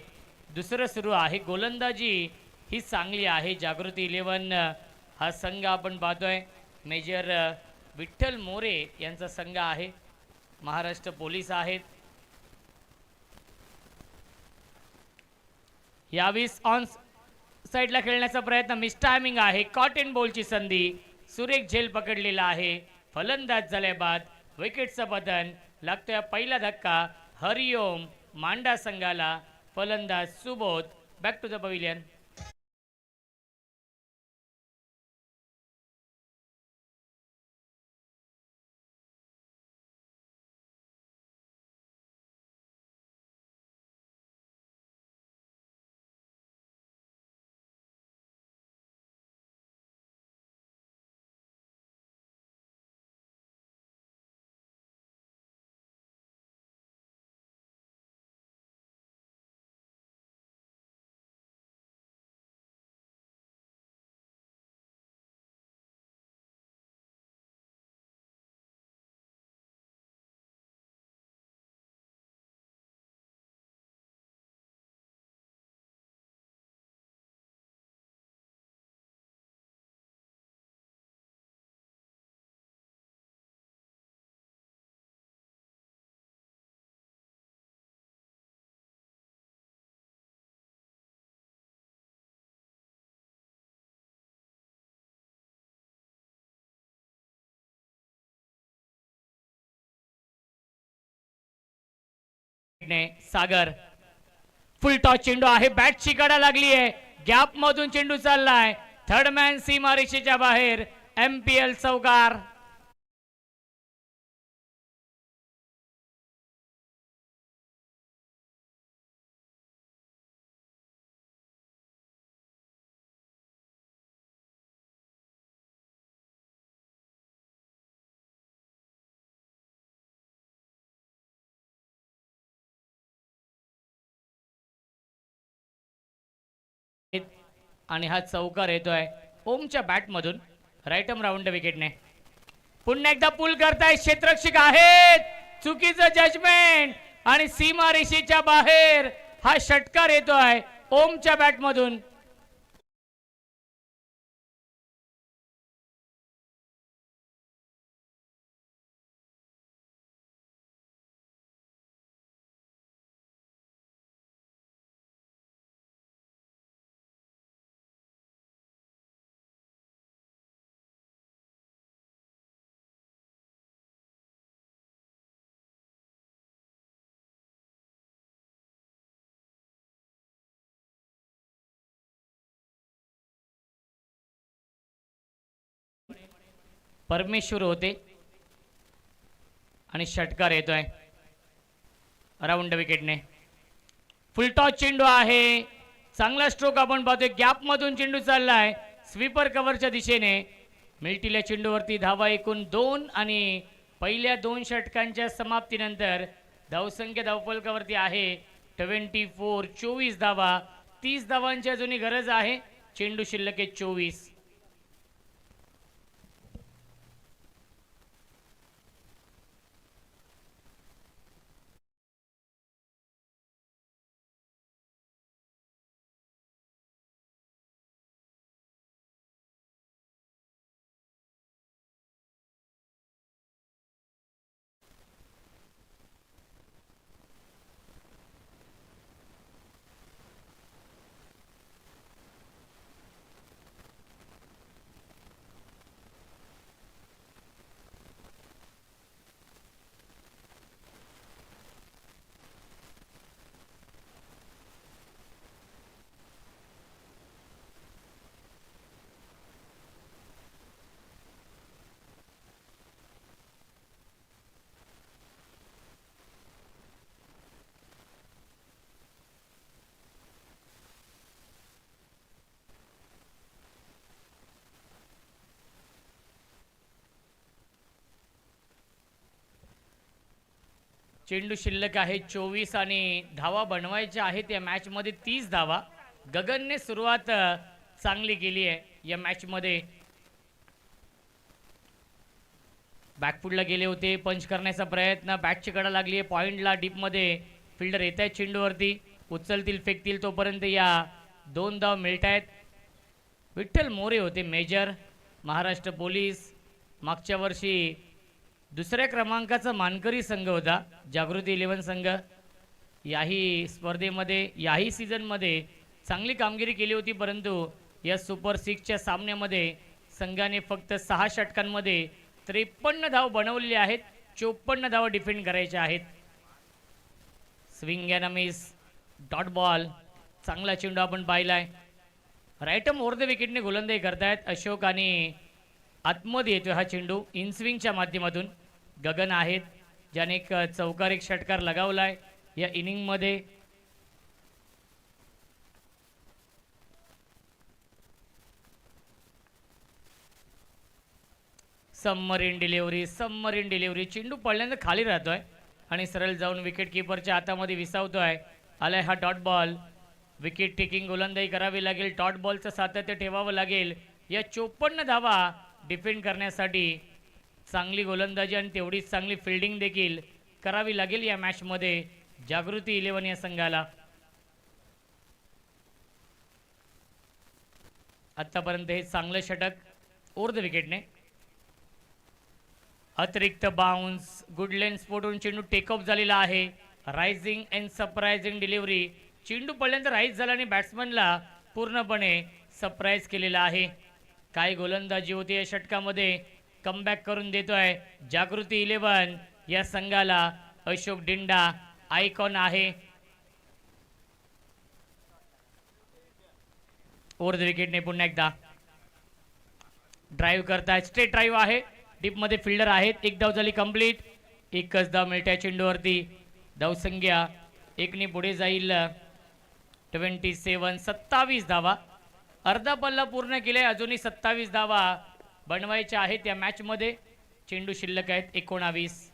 दुसरं सुरू आहे. गोलंदाजी ही चांगली आहे. जागृती 11 हा संघ आपण पाहतोय. मेजर विठ्ठल मोरे यांचा संघ आहे. महाराष्ट्र पोलीस आहेत. यावीस ऑन साईडला खेळण्याचा प्रयत्न. मिस टायमिंग आहे. कॉट इन बॉलची संधी. सुरेख झेल पकडलेला आहे. फलंदाज झाल्या बाद विकेटचं पतन. लागतोय पहिला धक्का हरिओम मांडा संघाला. फलंदाज Subodh. Back to the pavilion. Sagar. Full toss चेंडू आहे. बॅटची कडा लागली आहे. गॅप मधून चेंडू चाललाय. थर्ड मॅन सीमारेषेच्या बाहेर. MPL चौकार. आणि हा चौकार येतोय ओमच्या बॅट मधून. राईट आर्म राऊंड विकेटने. पुन्हा एकदा पुल करताय. क्षेत्ररक्षक आहेत. चुकीचं जजमेंट आणि सीमारेषेच्या बाहेर हा षटकार येतोय ओमच्या बॅट मधून. परमेश्वर होते आणि षटकार येतोय राऊंड विकेटने. फुलटॉस चेंडू आहे. चांगला स्ट्रोक आपण पाहतोय. गॅप मधून चेंडू चाललाय स्वीपर कव्हरच्या दिशेने. मिल्टील्या चेंडूवरती धावा एकूण 2 आणि पहिल्या 2 षटकांच्या समाप्तीनंतर धावसंख्या धावफलकावरती आहे 24. 24 धावा. 30 धावांची अजूनही गरज आहे. चेंडू शिल्लक आहे 24. चेंडू शिल्लक आहे 24 आणि धावा बनवायच्या आहेत या मॅच मध्ये 30 धावा. गगनने सुरुवात चांगली केली आहे या मॅच मध्ये. बॅकफुटला गेले होते, पंच करण्याचा प्रयत्न, बॅटची कडा लागली आहे पॉइंटला, डीप मध्ये फिल्डर येत आहेत चेंडूवरती, उचलतील फेकतील तोपर्यंत या 2 धाव मिळत आहेत. विठ्ठल मोरे होते मेजर, महाराष्ट्र पोलीस, मागच्या वर्षी दुसऱ्या क्रमांकाचा मानकरी संघ होता जागृती 11 संघ. याही स्पर्धेमध्ये याही सीझनमध्ये चांगली कामगिरी केली होती, परंतु या सुपर 6च्या सामन्यामध्ये संघाने फक्त 6 षटकांमध्ये 53 धाव बनवलेले आहेत. 54 धावा डिफेंड करायच्या आहेत. Swing and miss, dot ball, चांगला चेंडू आपण पाहिलाय. राईटम ओव्हर द विकेटने गोलंदाजी करतायत अशोक आणि आतमध्ये येतोय हा चेंडू इन स्विंगच्या माध्यमातून. गगन आहेत ज्याने एक चौकार एक षटकार लगावलाय या इनिंगमध्ये. सबमरीन डिलिव्हरी, चेंडू पडल्यानंतर खाली राहतोय आणि सरळ जाऊन विकेट किपरच्या हातामध्ये विसावतोय. आलाय हा डॉट बॉल. विकेट टेकिंग गोलंदाजी करावी लागेल, डॉट बॉलचं सातत्य ठेवावं लागेल. या 54 धावा डिफेंड करण्यासाठी चांगली गोलंदाजी आणि तेवढीच चांगली फिल्डिंग देखील करावी लागेल या मॅचमध्ये जागृती 11 या संघाला. आतापर्यंत हे चांगलं षटक ओव्हर द विकेटने. अतिरिक्त बाउन्स, गुड लेन स्पोर्टून चेंडू टेकअप झालेला आहे. रायझिंग अँड सरप्रायझिंग डिलिव्हरी, चेंडू पडल्यानंतर राईज झाला आणि बॅट्समनला पूर्णपणे सरप्राईज केलेला आहे. काय गोलंदाजी होती या षटकामध्ये, कमबॅक करून देतोय जागृती 11 या संघाला. अशोक डिंडा आयकॉन आहे. ओव्हर द विकेटने पुन्हा एकदा ड्राईव्ह करताय, स्ट्रेट ड्राईव्ह आहे, डीप मध्ये फिल्डर आहेत. एक धाव झाली कंप्लीट, एकच धाव मिळते चेंडूवरती. धावसंख्या 1ने पुढे जाईल. 27 धावा, अर्धा पल्ला पूर्ण केले, अजूनही 27 धावा बनवायच्या आहेत या मॅच मध्ये. चेंडू शिल्लक आहेत 19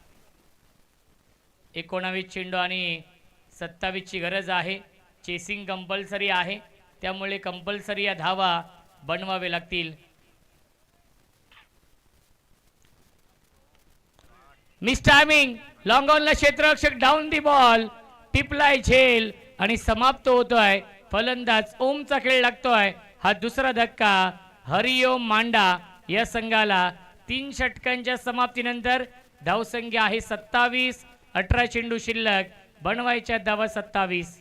चेंडू आणि 27 ची गरज आहे. चेसिंग कंपल्सरी आहे, त्यामुळे कंपल्सरी या धावा बनवावे लागतील. मिस टायमिंग, लॉंग ऑनला क्षेत्ररक्षक डाऊन दी बॉल, टिपलाय झेल आणि समाप्त होतोय. फलंदाज ओमचा खेळ लागतोय. हा दुसरा धक्का हरिओम मांडा या संघाला. 3 षटकांच्या समाप्तीनंतर धावसंख्या आहे 27, 18 चेंडू शिल्लक, बनवायच्या धावा 27.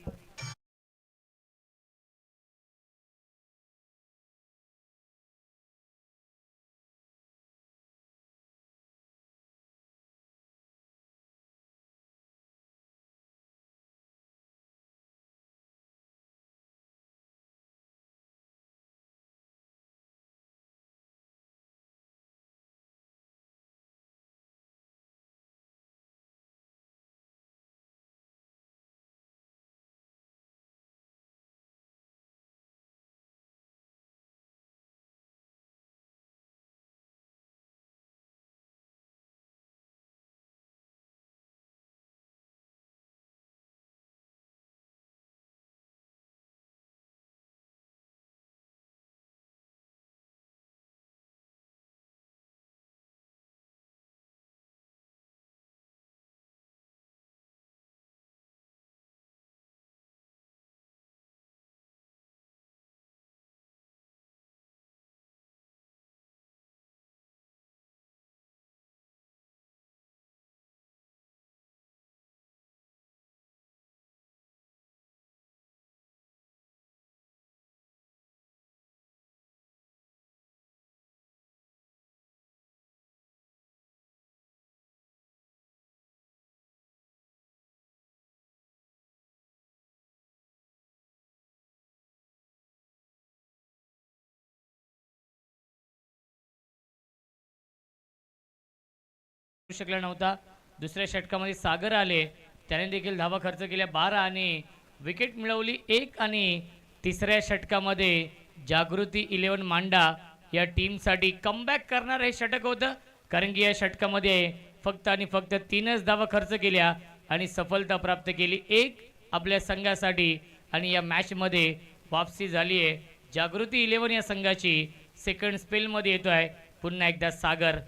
शकला नव्हता. दुसऱ्या षटकामध्ये सागर आले, त्याने देखील धावा खर्च केल्या 12 आणि विकेट मिळवली 1. आणि तिसऱ्या षटकामध्ये जागृती 11 मांडा या टीमसाठी कमबॅक करणार हे षटक होतं, कारण की या षटकामध्ये फक्त आणि फक्त 3च धावा खर्च केल्या आणि सफलता प्राप्त केली. एक आपल्या संघासाठी आणि या मॅचमध्ये वापसी झाली आहे जागृती 11 या संघाची. सेकंड स्पेलमध्ये येतोय पुन्हा एकदा सागर.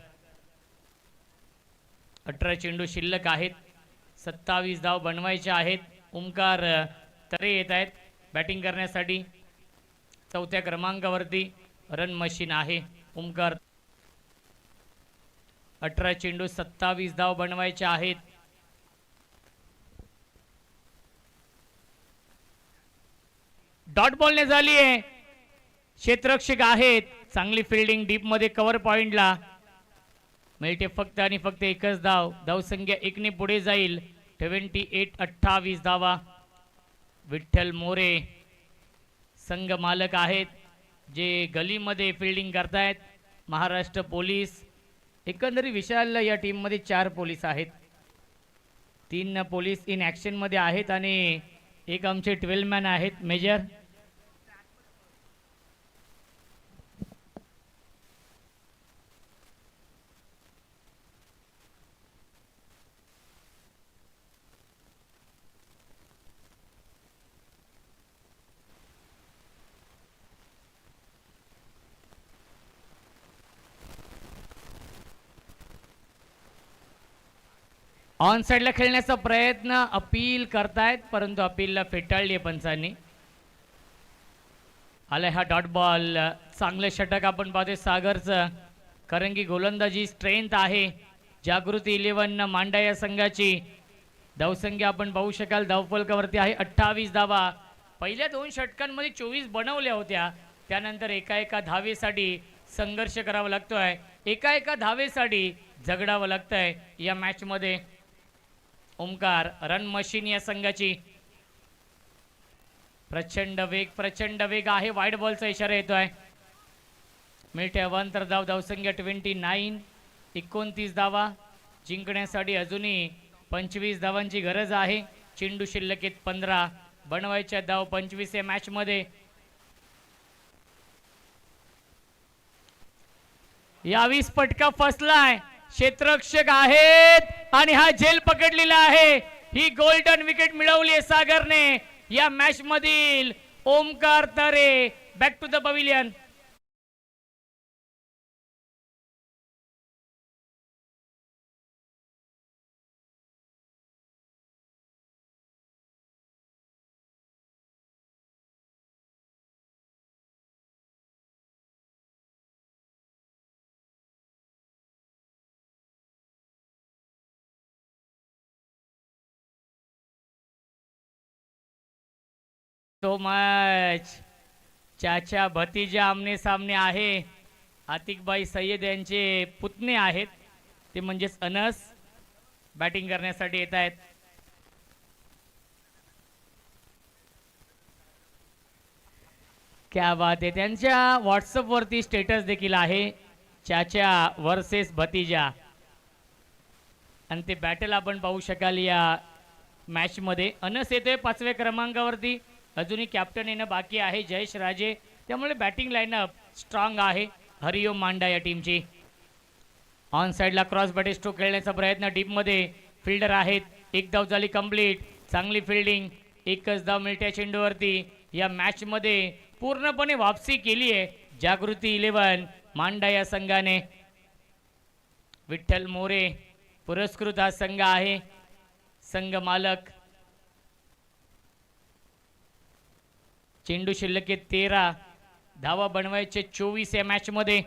18 चेंडू शिल्लक आहेत. 27 धाव बनवायचे आहेत. ओमकार तरे येत आहेत बॅटिंग करण्यासाठी. चौथ्या क्रमांकावरती रन मशीन आहे ओमकार. 18 चेंडू 27 धाव बनवायचे आहेत. डॉट बॉलने झाली आहे. क्षेत्ररक्षक आहेत. चांगली फिल्डिंग डीप मध्ये कव्हर पॉइंटला मिळते फक्त आणि फक्त एकच धाव. धावसंख्या 1 ने पुढे जाईल. 28 धावा. विठ्ठल मोरे संघ मालक आहेत जे गलीमध्ये फिल्डिंग करतायत. महाराष्ट्र पोलीस एकंदरीत विशाल या टीममध्ये 4 पोलीस आहेत. 3 पोलीस इन ॲक्शन मध्ये आहेत आणि एक आमचे 12 मॅन आहेत मेजर. ऑन साइडला खेळण्याचा प्रयत्न अपील करतायत परंतु अपीलला फेटाळली आहे पंचांनी. आलाय हा डॉट बॉल. चांगलं षटक आपण पाहतोय सागरचं. कारण की गोलंदाजी स्ट्रेंथ आहे जागृती 11 मांडा या संघाची. धावसंख्या आपण पाहू शकाल धावफलकावरती आहे 28 धावा. पहिल्या 2 षटकांमध्ये 24 बनवल्या होत्या. त्यानंतर एका धावेसाठी संघर्ष करावा लागतोय. एका धावेसाठी झगडावं लागतंय या मॅच मध्ये. ओमकार रन मशीन या संघाची. प्रचंड वेग आहे. वाईड बॉलचा इशारा येतोय. मिळते 1 तर धावसंख्या 29. 29 धावा जिंकण्यासाठी अजूनही 25 धावांची गरज आहे. चेंडू शिल्लक 15 बनवायच्या धाव 25 या मॅच मध्ये. यावीस पटका फसलाय. क्षेत्ररक्षक आहेत आणि हा झेल पकडलेला आहे. ही गोल्डन विकेट मिळवली आहे सागरने या मॅच मधील. ओमकार तरे बॅक टू द पवेलियन. तो मच चाचा भतीजा आमने सामने आहे. आतिकबाई सय्यद यांचे पुतणे आहेत ते म्हणजेच अनस बॅटिंग करण्यासाठी येत आहेत. क्या बात आहे. त्यांच्या व्हॉट्सअप वरती स्टेटस देखील आहे चाचा वर्सेस भतीजा आणि ते बॅटल आपण पाहू शकाल या मॅच मध्ये. अनस येतोय 5व्या क्रमांकावरती. अजूनही कॅप्टन येणं बाकी आहे जयेश राजे. त्यामुळे बॅटिंग लाईनअप स्ट्रॉंग आहे हरिओम मांडा या टीमची. ऑन साइडला क्रॉस बॅटे स्ट्रोक खेळण्याचा प्रयत्न डीप मध्ये. फिल्डर आहेत. 1 धाव झाली कंप्लीट. चांगली फिल्डिंग. एकच धाव मिळते चेंडूवरती. या मॅच मध्ये पूर्णपणे वापसी केली आहे जागृती 11 मांडा या संघाने. विठ्ठल मोरे पुरस्कृत हा संघ आहे. संघ मालक. चेंडू शिल्लक 13 धावा बनवायचे 24 या मॅच मध्ये.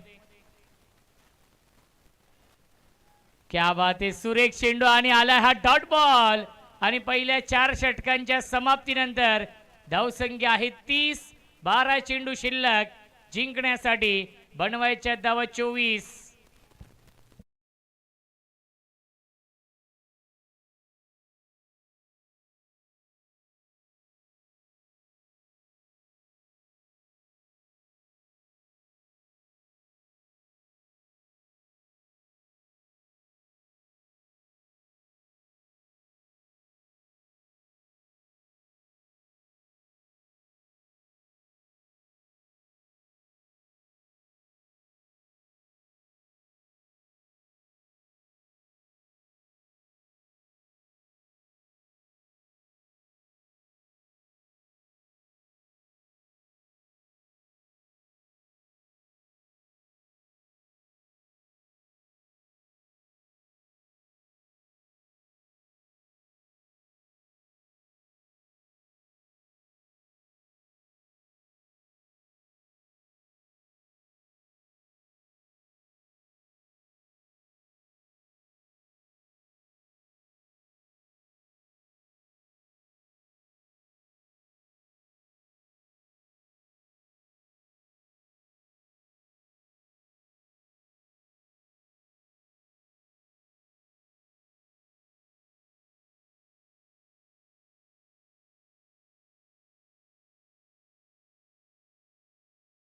क्या बात आहे. सुरेख चेंडू आणि आला हा डॉट बॉल आणि पहिल्या 4 षटकांच्या समाप्तीनंतर धावसंख्या आहे 30. 12 चेंडू शिल्लक. जिंकण्यासाठी बनवायच्या धावा 24.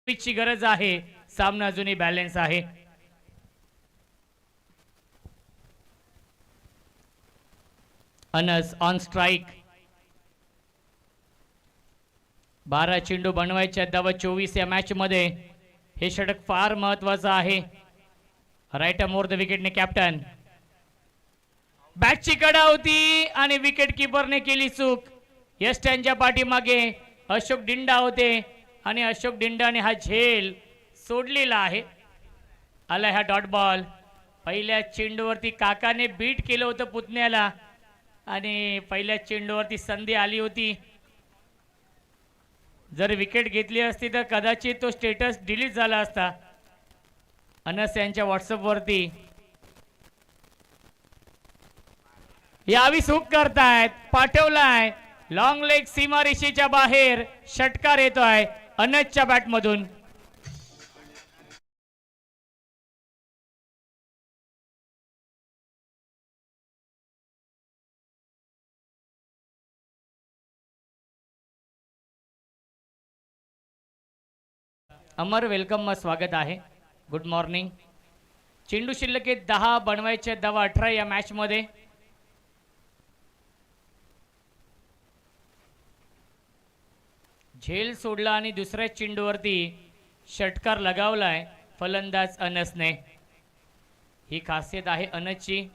ची गरज आहे. सामना अजूनही बॅलन्स आहे. Anas on strike. 12 चेंडू बनवायचे, धावा 24 या मॅच मध्ये. हे षटक फार महत्वाचं आहे. राईट मोर द विकेटने कॅप्टन. बॅटची कडा होती आणि विकेट किपरने केली चूक. यष्ट्यांच्या पाठीमागे अशोक डिंडा होते आणि अशोक डिंडाने हा झेल सोडलेला आहे. आला हा डॉट बॉल. पहिल्या चेंडूवरती काकाने बीट केलं होतं पुतण्याला आणि पहिल्या चेंडूवरती संधी आली होती. जर विकेट घेतली असती तर कदाचित तो स्टेटस डिलीट झाला असता. अनस यांच्या व्हॉट्सअपवरती यावी सुख करतायत. पाठवलाय लॉंग लेग सीमारेषेच्या बाहेर. षटकार येतोय अनसच्या बॅटमधून. अमर वेलकम, स्वागत आहे. Good morning. चेंडू शिल्लक 10 बनवायचे, धावा 18 या मॅच मध्ये. झेल सोडला आणि दुसऱ्या चेंडूवरती षटकार लगावलाय फलंदाज अनसने. ही खासियत आहे अनसची.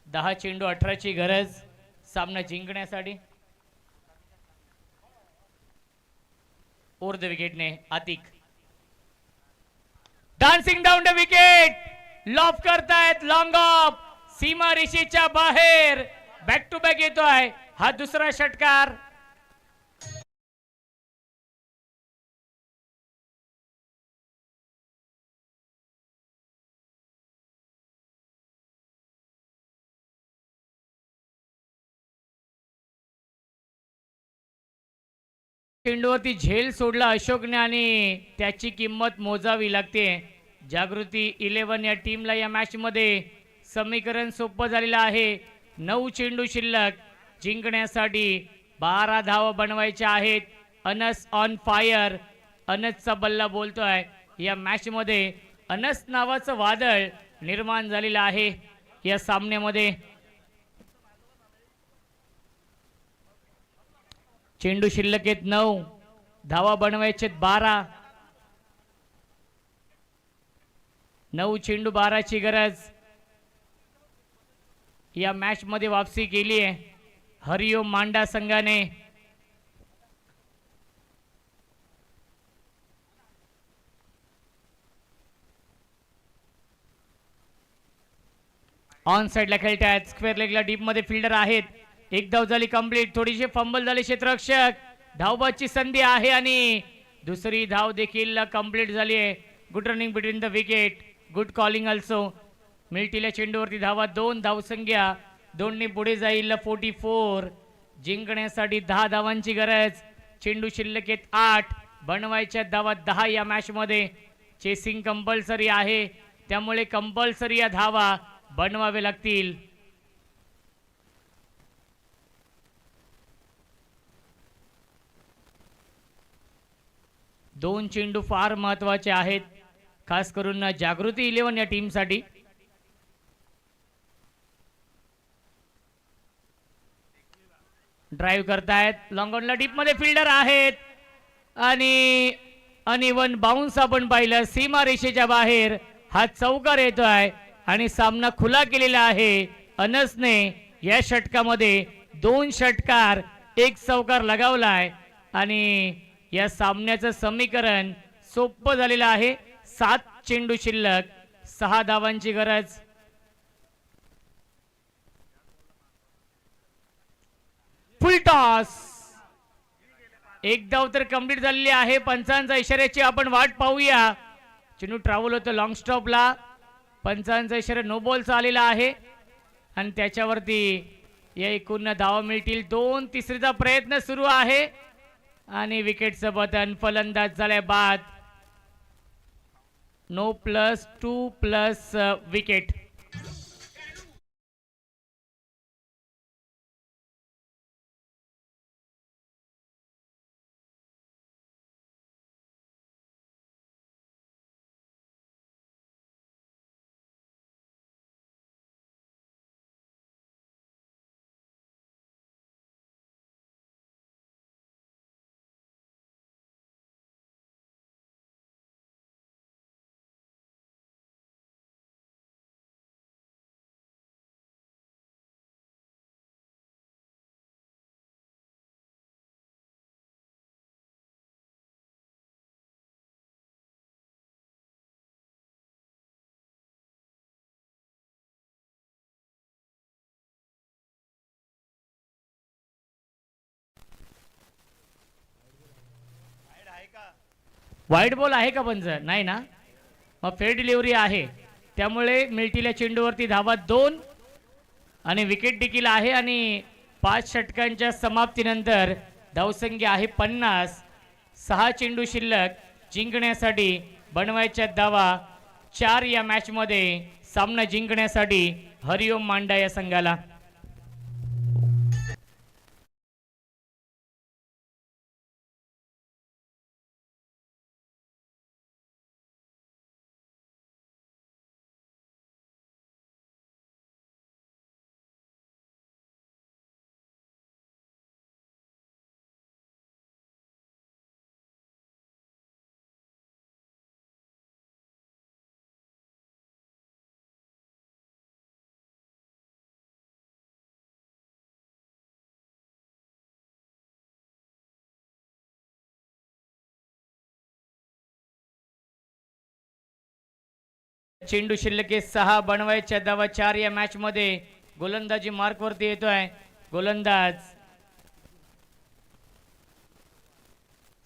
10 चेंडू 18 ची गरज सामना जिंकण्यासाठी. ओव्हर द विकेटने Atik. Dancing down the wicket. Loft करतायत लॉंग ऑफ. सीमा रेषेच्या बाहेर. बॅक टू बॅक येतोय हा दुसरा षटकार. चेंडूवरती झेल सोडला अशोकने आणि त्याची किंमत मोजावी लागते. जागृती 11 या टीमला या मॅच मध्ये समीकरण सोपं झालेलं आहे. 9 चेंडू शिल्लक. जिंकण्यासाठी 12 धावा बनवायच्या आहेत. Anas on fire. अनसचा बल्ला बोलतोय. या मॅच मध्ये अनस नावाचं वादळ निर्माण झालेलं आहे या सामन्यामध्ये. चेंडू शिल्लक 9, धावा बनवायचे 12. 9 चेंडू 12 ची गरज. या मॅच मध्ये वापसी केली आहे हरिओम मांडा संघाने. ऑन साइडला खेळतायत. स्क्वेअर लेगला डीप मध्ये फिल्डर आहेत. एक धाव झाली कंप्लीट. थोडीशी फंबल झाली क्षेत्ररक्षक. धावबाची संधी आहे आणि दुसरी धाव देखील कंप्लीट झाली आहे. Good running between the wicket. Good calling also. मिल्टीला चेंडूवरती धावा 2 धावसंख्या. 2ने पुढे जाईल 44. जिंकण्यासाठी 10 धावांची गरज. चेंडू शिल्लक 8. बनवायच्या धावा 10 या मॅच मध्ये. चेसिंग कंपल्सरी आहे त्यामुळे कंपल्सरी या धावा बनवावे लागतील. दोन चेंडू फार महत्वाचे आहेत खास करून जागृती 11 या टीम साठी. ड्राइव्ह करतायत. लॉंगॉनला डीप मध्ये फिल्डर आहेत आणि अनइवन बाउन्स आपण पाहिलं. सीमा रेषेच्या बाहेर हा चौकार येतोय आणि सामना खुला केलेला आहे अनसने. या षटकामध्ये 2 षटकार 1 चौकार लगावलाय आणि या सामन्याचं समीकरण सोपं झालेलं आहे. 7 चेंडू शिल्लक. 6 धावांची गरज. फुल टॉस. एक धाव तर कंप्लीट झालेली आहे. पंचांचा इशाऱ्याची आपण वाट पाहूया. चेंडू ट्रॅव्हल होतं लॉंग स्टॉपला. पंचांचा इशारा नो बॉलचा आलेला आहे आणि त्याच्यावरती या एकूण धावा मिळतील. 2 तिसरीचा प्रयत्न सुरू आहे आणि विकेटचं बटन फलंदाज झाल्या बाद. No +2 wicket. वाईट बॉल आहे का पंच? नाही ना, मग फेअर डिलिव्हरी आहे, त्यामुळे मिळतील्या चेंडूवरती धावा 2 आणि विकेट देखील आहे आणि 5 षटकांच्या समाप्तीनंतर धावसंख्या आहे 50. 6 चेंडू शिल्लक, जिंकण्यासाठी बनवायच्या धावा 4 या मॅचमध्ये. सामना जिंकण्यासाठी हरिओम मांडा या संघाला. चेंडू शिल्लक आहे 6, बनवायच्या धावा 4 या मॅच मध्ये. गोलंदाजी मार्क वरती येतोय. गोलंदाज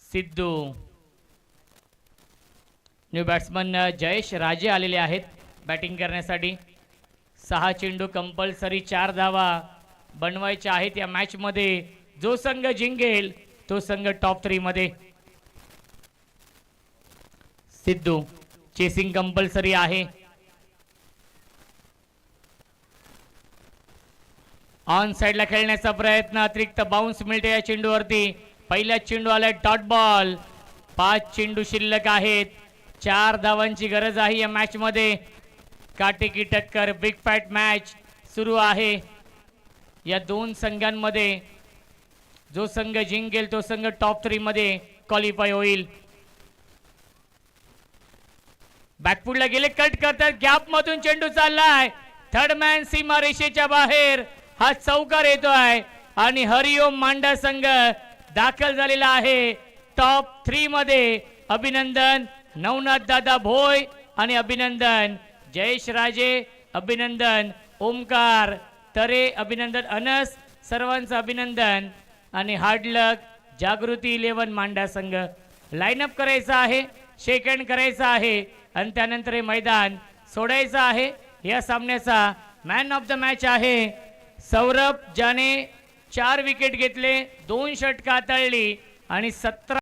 सिद्धू. न्यू बॅट्समन जयेश राजे आलेले आहेत बॅटिंग करण्यासाठी. 6 चेंडू कंपल्सरी 4 धावा बनवायच्या आहेत या मॅच मध्ये. जो संघ जिंकेल तो संघ टॉप 3 मध्ये. सिद्धू चेसिंग कंपल्सरी आहे. ऑन साइडला खेळण्याचा प्रयत्न, अतिरिक्त बाउन्स मिळते या चेंडूवरती. पहिला चेंडू आलाय डॉट बॉल. 5 चेंडू शिल्लक आहेत. 4 धावांची गरज आहे या मॅच मध्ये. काटेकी टक्कर, बिग फॅट मॅच सुरू आहे या दोन संघांमध्ये. जो संघ जिंकेल तो संघ टॉप 3 मध्ये क्वालिफाय होईल. बॅकफुटला गेले, कट करतात, गॅप मधून चेंडू चाललाय. थर्ड मॅन सीमा रेषेच्या बाहेर. हा चौकार येतोय आणि हरिओम मांडा संघ दाखल झालेला आहे टॉप 3 मध्ये. अभिनंदन नवनाथ दादा भोय आणि अभिनंदन जयेश राजे, अभिनंदन ओमकार तरे, अभिनंदन अनस, सर्वांचं अभिनंदन आणि हार्ड लक जागृती 11 मांडा संघ. लाईनअप करायचा आहे, शेक हँड करायचा आहे आणि त्यानंतर हे मैदान सोडायचं आहे. या सामन्याचा मॅन ऑफ द मॅच आहे सौरभ, ज्याने 4 विकेट घेतले, 2 षटक हाताळली आणि 17